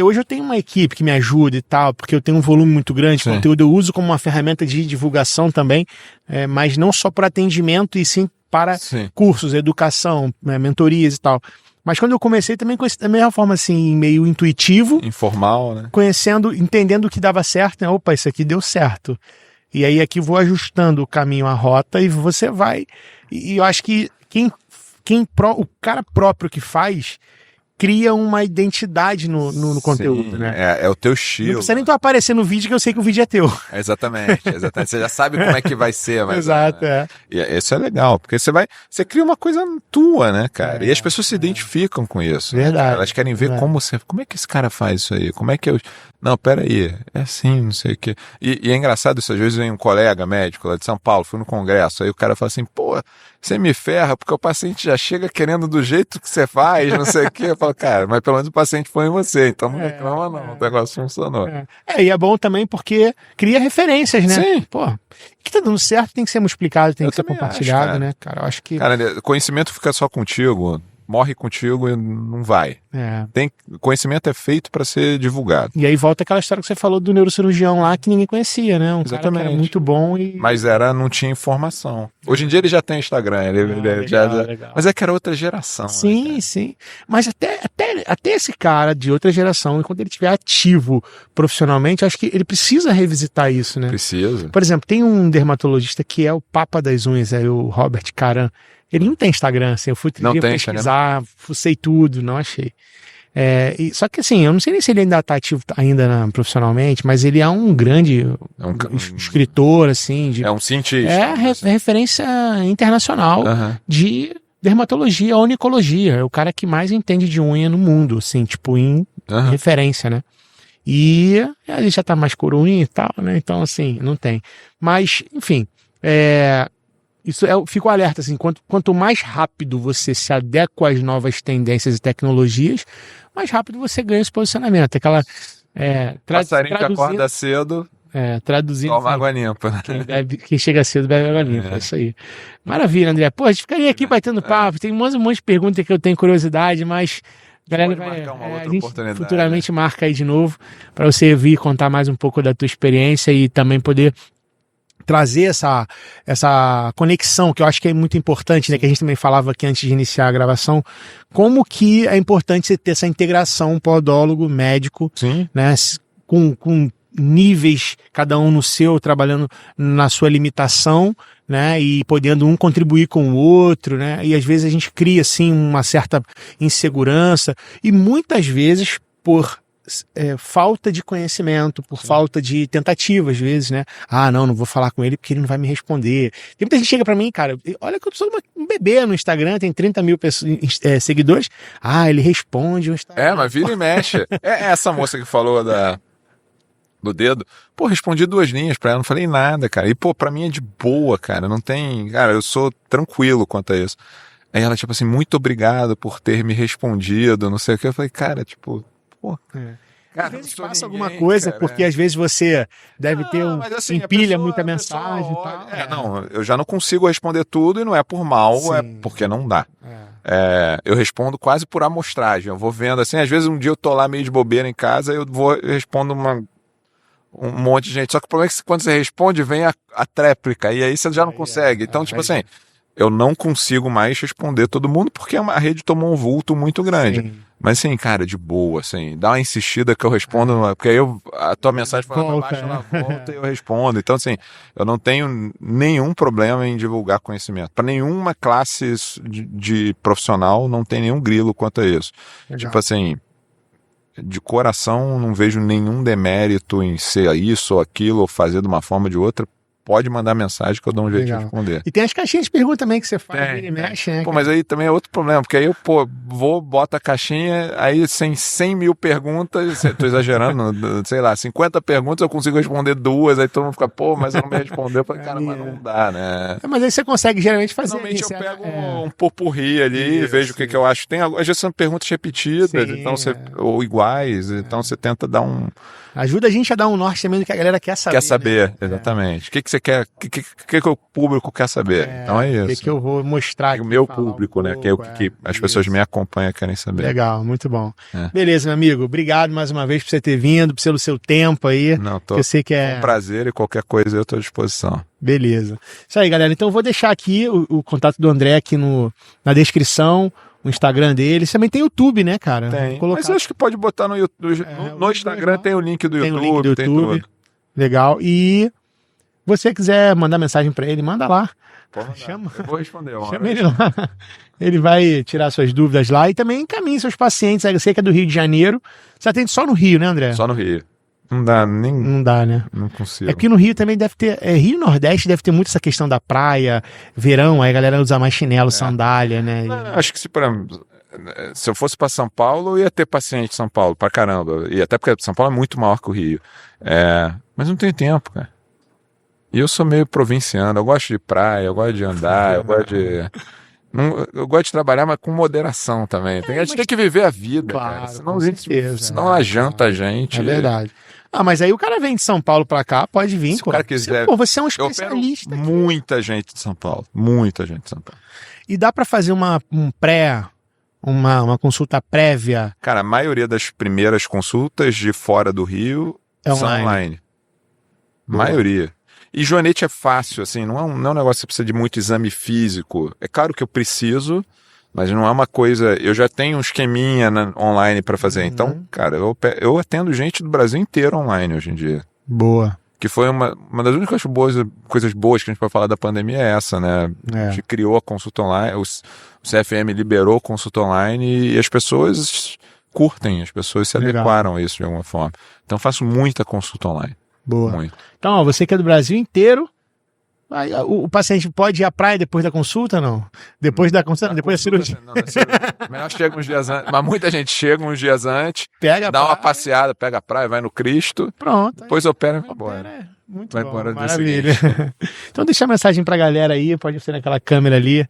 hoje eu tenho uma equipe que me ajuda e tal, porque eu tenho um volume muito grande de conteúdo, eu uso como uma ferramenta de divulgação também, mas não só para atendimento e sim para cursos, educação, né, mentorias e tal. Mas quando eu comecei também da mesma forma assim, meio intuitivo. Informal, né? Entendendo o que dava certo, né? Opa, isso aqui deu certo. E aí aqui vou ajustando o caminho, a rota e você vai. E eu acho que o cara próprio que faz cria uma identidade no conteúdo, né? É o teu estilo. Não precisa nem tu aparecer no vídeo que eu sei que o vídeo é teu. Exatamente. Você já sabe como é que vai ser. Mas, exato, E isso é legal, porque você cria uma coisa tua, né, cara? E as pessoas se identificam com isso. Verdade. Né, elas querem ver como é que esse cara faz isso aí? Como é que eu... Não, peraí, é assim, não sei o quê. E é engraçado isso, às vezes vem um colega médico lá de São Paulo, fui no congresso, aí o cara fala assim, você me ferra, porque o paciente já chega querendo do jeito que você faz, não sei o quê. Eu falo, cara, mas pelo menos o paciente foi em você, então não reclama não, o negócio funcionou. E é bom também porque cria referências, né? Sim. O que tá dando certo tem que ser multiplicado, tem que ser compartilhado, né, cara? Eu acho que... Cara, conhecimento fica só contigo, morre contigo e não vai. Conhecimento é feito para ser divulgado. E aí volta aquela história que você falou do neurocirurgião lá que ninguém conhecia, né? Exatamente. Cara que era muito bom e... Mas não tinha informação. Hoje em dia ele já tem Instagram. Legal. Mas é que era outra geração. Sim, né, sim. Mas até esse cara de outra geração, enquanto ele estiver ativo profissionalmente, acho que ele precisa revisitar isso, né? Precisa. Por exemplo, tem um dermatologista que é o papa das unhas, o Robert Caran. Ele não tem Instagram, assim, eu fui pesquisar, fucei tudo, não achei. Só que assim, eu não sei nem se ele ainda está ativo profissionalmente, mas ele é um grande escritor, assim. É um cientista. Referência internacional de dermatologia, onicologia. É o cara que mais entende de unha no mundo, assim, tipo, em referência, né? E ele já tá mais coroinha e tal, né? Então, assim, não tem. Mas, enfim, eu fico alerta, assim, quanto mais rápido você se adequa às novas tendências e tecnologias, mais rápido você ganha esse posicionamento. Aquela... Passarinho que acorda cedo, traduzindo... toma água limpa. Quem chega cedo bebe água limpa, é isso aí. Maravilha, André. A gente ficaria aqui batendo papo, tem um monte de perguntas que eu tenho curiosidade, mas... Galera, a gente futuramente marca aí de novo, para você vir contar mais um pouco da tua experiência e também poder trazer essa conexão, que eu acho que é muito importante, né? Que a gente também falava aqui antes de iniciar a gravação, como que é importante você ter essa integração podólogo, médico, né? Com níveis, cada um no seu, trabalhando na sua limitação, né? E podendo um contribuir com o outro, né? E às vezes a gente cria, assim, uma certa insegurança, e muitas vezes, por falta de conhecimento, por falta de tentativa, às vezes, né? Ah, não vou falar com ele porque ele não vai me responder. Tem muita gente que chega pra mim, cara, olha que eu sou um bebê no Instagram, tem 30 mil seguidores. Ah, ele responde o Instagram. Mas vira e mexe. Essa moça que falou do dedo, pô, respondi 2 linhas pra ela, não falei nada, cara. E, pô, pra mim é de boa, cara. Não tem. Cara, eu sou tranquilo quanto a isso. Aí ela, tipo assim, muito obrigado por ter me respondido, não sei o que. Eu falei, cara, tipo, pô. Cara, às vezes passa alguma coisa, cara, porque às vezes você deve ter assim, empilha muita mensagem e tal. Não, eu já não consigo responder tudo e não é por mal, Sim. É porque não dá. Eu respondo quase por amostragem. Eu vou vendo assim, às vezes um dia eu tô lá meio de bobeira em casa, eu respondo um monte de gente. Só que o problema é que quando você responde, vem a tréplica, e aí você já não consegue. Então, tipo assim, eu não consigo mais responder todo mundo porque a rede tomou um vulto muito grande. Sim. Mas assim, cara, de boa, assim, dá uma insistida que eu respondo, porque aí a tua mensagem foi lá pra baixo, ela volta e eu respondo. Então, assim, eu não tenho nenhum problema em divulgar conhecimento. Para nenhuma classe de profissional, não tem nenhum grilo quanto a isso. Legal. Tipo assim, de coração, não vejo nenhum demérito em ser isso ou aquilo, ou fazer de uma forma ou de outra. Pode mandar mensagem que eu dou um jeito de responder. E tem as caixinhas de pergunta também que você faz, ele mexe, né? Pô, mas aí também é outro problema, porque aí eu, boto a caixinha, aí sem 100 mil perguntas, tô exagerando, sei lá, 50 perguntas eu consigo responder 2, aí todo mundo fica, mas eu não me respondeu. Eu falei, cara, mas não dá, né? Mas aí você consegue geralmente fazer Normalmente eu pego um popurrí ali, vejo o que eu acho. Às vezes são perguntas repetidas, então ou iguais, então você tenta dar um... Ajuda a gente a dar um norte também do que a galera quer saber. Quer saber, né? Exatamente. O que você quer, o que o público quer saber? Então é isso. O que eu vou mostrar aqui. O meu público, né? Que é o que as pessoas me acompanham querem saber. Legal, muito bom. Beleza, meu amigo. Obrigado mais uma vez por você ter vindo, pelo seu tempo aí. Não, eu sei que é um prazer e qualquer coisa eu estou à disposição. Beleza. Isso aí, galera. Então eu vou deixar aqui o contato do André aqui na descrição. O Instagram dele. Você também tem YouTube, né, cara? Tem. Mas eu acho que pode botar no YouTube. No Instagram tem o link do YouTube. Tem tudo. Legal. E você quiser mandar mensagem pra ele, manda lá. Chama. Eu vou responder. Chama ele lá. Ele vai tirar suas dúvidas lá e também encaminhe seus pacientes. Eu sei que é do Rio de Janeiro. Você atende só no Rio, né, André? Só no Rio. Não dá nem... Não dá, né? Não consigo. É que no Rio também deve ter... Rio e Nordeste deve ter muito essa questão da praia, verão, aí a galera usa mais chinelo, sandália, né? Acho que se eu fosse para São Paulo, eu ia ter paciente em São Paulo, pra caramba. E até porque São Paulo é muito maior que o Rio. Mas não tenho tempo, cara. E eu sou meio provinciano, eu gosto de praia, eu gosto de andar, eu gosto de trabalhar, mas com moderação também. A gente tem que viver a vida, claro, cara. Senão não janta a gente. É verdade. Mas aí o cara vem de São Paulo pra cá, pode vir. Se o cara quiser. Você é um especialista. Muita gente de São Paulo. Muita gente de São Paulo. E dá pra fazer uma consulta prévia? Cara, a maioria das primeiras consultas de fora do Rio são online. Maioria. E joanete é fácil, assim, não é um negócio que você precisa de muito exame físico. É claro que eu preciso, mas não é uma coisa... Eu já tenho um esqueminha online para fazer. Então, cara, eu atendo gente do Brasil inteiro online hoje em dia. Boa. Que foi uma das únicas coisas boas que a gente pode falar da pandemia é essa, né? A gente criou a consulta online, o CFM liberou a consulta online e as pessoas curtem, as pessoas se adequaram a isso de alguma forma. Então, eu faço muita consulta online. Boa. Muito. Então, você que é do Brasil inteiro, o paciente pode ir à praia depois da consulta, não? Depois da consulta, depois da cirurgia. Não, melhor chega uns dias antes. Mas muita gente chega uns dias antes, dá uma passeada, pega a praia, vai no Cristo. Pronto. Depois opera e vai embora. Muito vai bom, embora maravilha. Então deixa a mensagem pra galera aí, pode ser naquela câmera ali.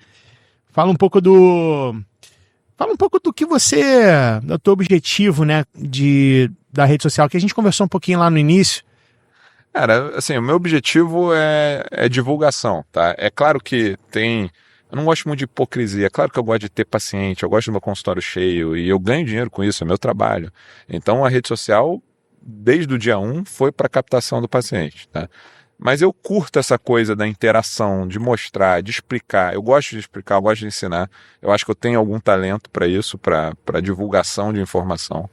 Fala um pouco do que do teu objetivo, né, da rede social, que a gente conversou um pouquinho lá no início. Cara, assim, o meu objetivo é divulgação, tá? É claro que eu não gosto muito de hipocrisia. É claro que eu gosto de ter paciente, eu gosto do meu consultório cheio e eu ganho dinheiro com isso, é meu trabalho. Então a rede social, desde o dia 1, foi para captação do paciente, tá? Mas eu curto essa coisa da interação, de mostrar, de explicar. Eu gosto de explicar, eu gosto de ensinar. Eu acho que eu tenho algum talento para isso, para divulgação de informação.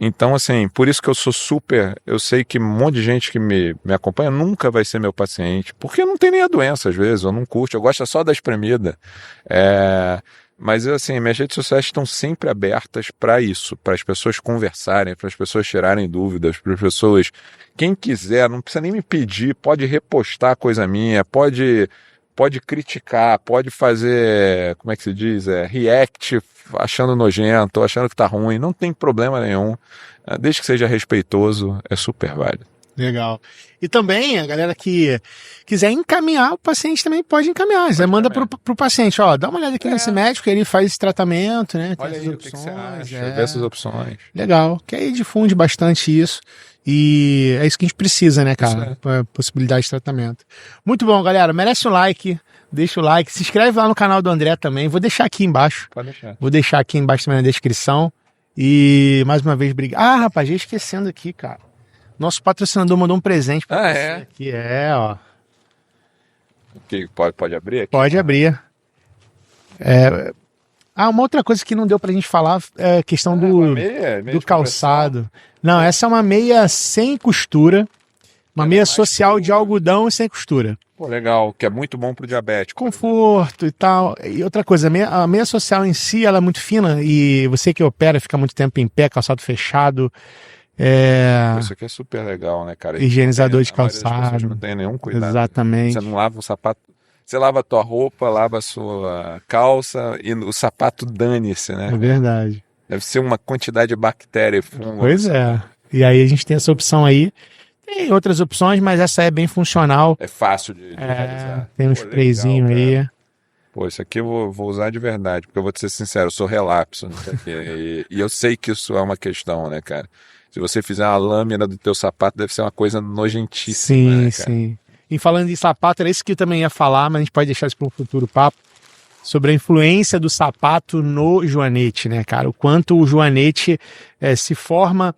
Então, assim, por isso que eu sei que um monte de gente que me acompanha nunca vai ser meu paciente, porque não tem nem a doença, às vezes, eu não curto, eu gosto só da espremida. Mas, assim, minhas redes sociais estão sempre abertas para isso, para as pessoas conversarem, para as pessoas tirarem dúvidas, para as pessoas... Quem quiser, não precisa nem me pedir, pode repostar coisa minha, pode criticar, pode fazer, como é que se diz? React achando nojento, achando que tá ruim, não tem problema nenhum. Desde que seja respeitoso, é super válido. Legal. E também a galera que quiser encaminhar, o paciente também pode encaminhar. Você manda pro paciente, ó, dá uma olhada aqui nesse médico, ele faz esse tratamento, né? Tem Olha essas aí, opções, o que você acha? Vê essas opções. Legal. Que aí difunde bastante isso. E é isso que a gente precisa, né, cara? Possibilidade de tratamento. Muito bom, galera. Merece um like. Deixa o like. Se inscreve lá no canal do André também. Vou deixar aqui embaixo. Pode deixar. Vou deixar aqui embaixo também na descrição. E mais uma vez, obrigado. Ah, rapaz, já esquecendo aqui, cara. Nosso patrocinador mandou um presente pra você aqui. Ó. Okay, pode abrir aqui? Pode abrir. Uma outra coisa que não deu pra gente falar é a questão do calçado. Não, essa é uma meia sem costura. Uma meia social de algodão e sem costura. Pô, legal, que é muito bom pro diabético. Conforto e tal. E outra coisa, a meia social em si, ela é muito fina e você que opera fica muito tempo em pé, calçado fechado. Isso aqui é super legal, né, cara? Higienizador de calçado. Não tem nenhum cuidado. Exatamente. Você não lava o sapato. Você lava a tua roupa, lava a sua calça e o sapato dane-se, né? É verdade. Deve ser uma quantidade de bactéria e fungo. Pois é. E aí a gente tem essa opção aí. Tem outras opções, mas essa é bem funcional. É fácil de realizar. Tem um sprayzinho aí. Pô, isso aqui eu vou usar de verdade, porque eu vou te ser sincero, eu sou relapso. e eu sei que isso é uma questão, né, cara? Se você fizer uma lâmina do teu sapato, deve ser uma coisa nojentíssima. Sim, né, cara? sim. E falando de sapato, era isso que eu também ia falar, mas a gente pode deixar isso para um futuro papo, sobre a influência do sapato no joanete, né, cara? O quanto o joanete se forma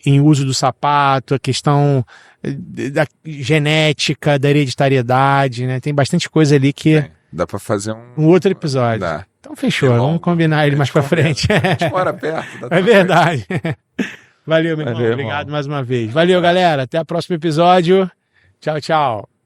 em uso do sapato, a questão da genética, da hereditariedade, né? Tem bastante coisa ali que... Dá para fazer um outro episódio. Dá. Então fechou, vamos combinar ele mais pra frente. A gente mora perto. É verdade. Valeu, meu irmão. Obrigado mais uma vez. Valeu, galera. Até o próximo episódio. Tchau, tchau.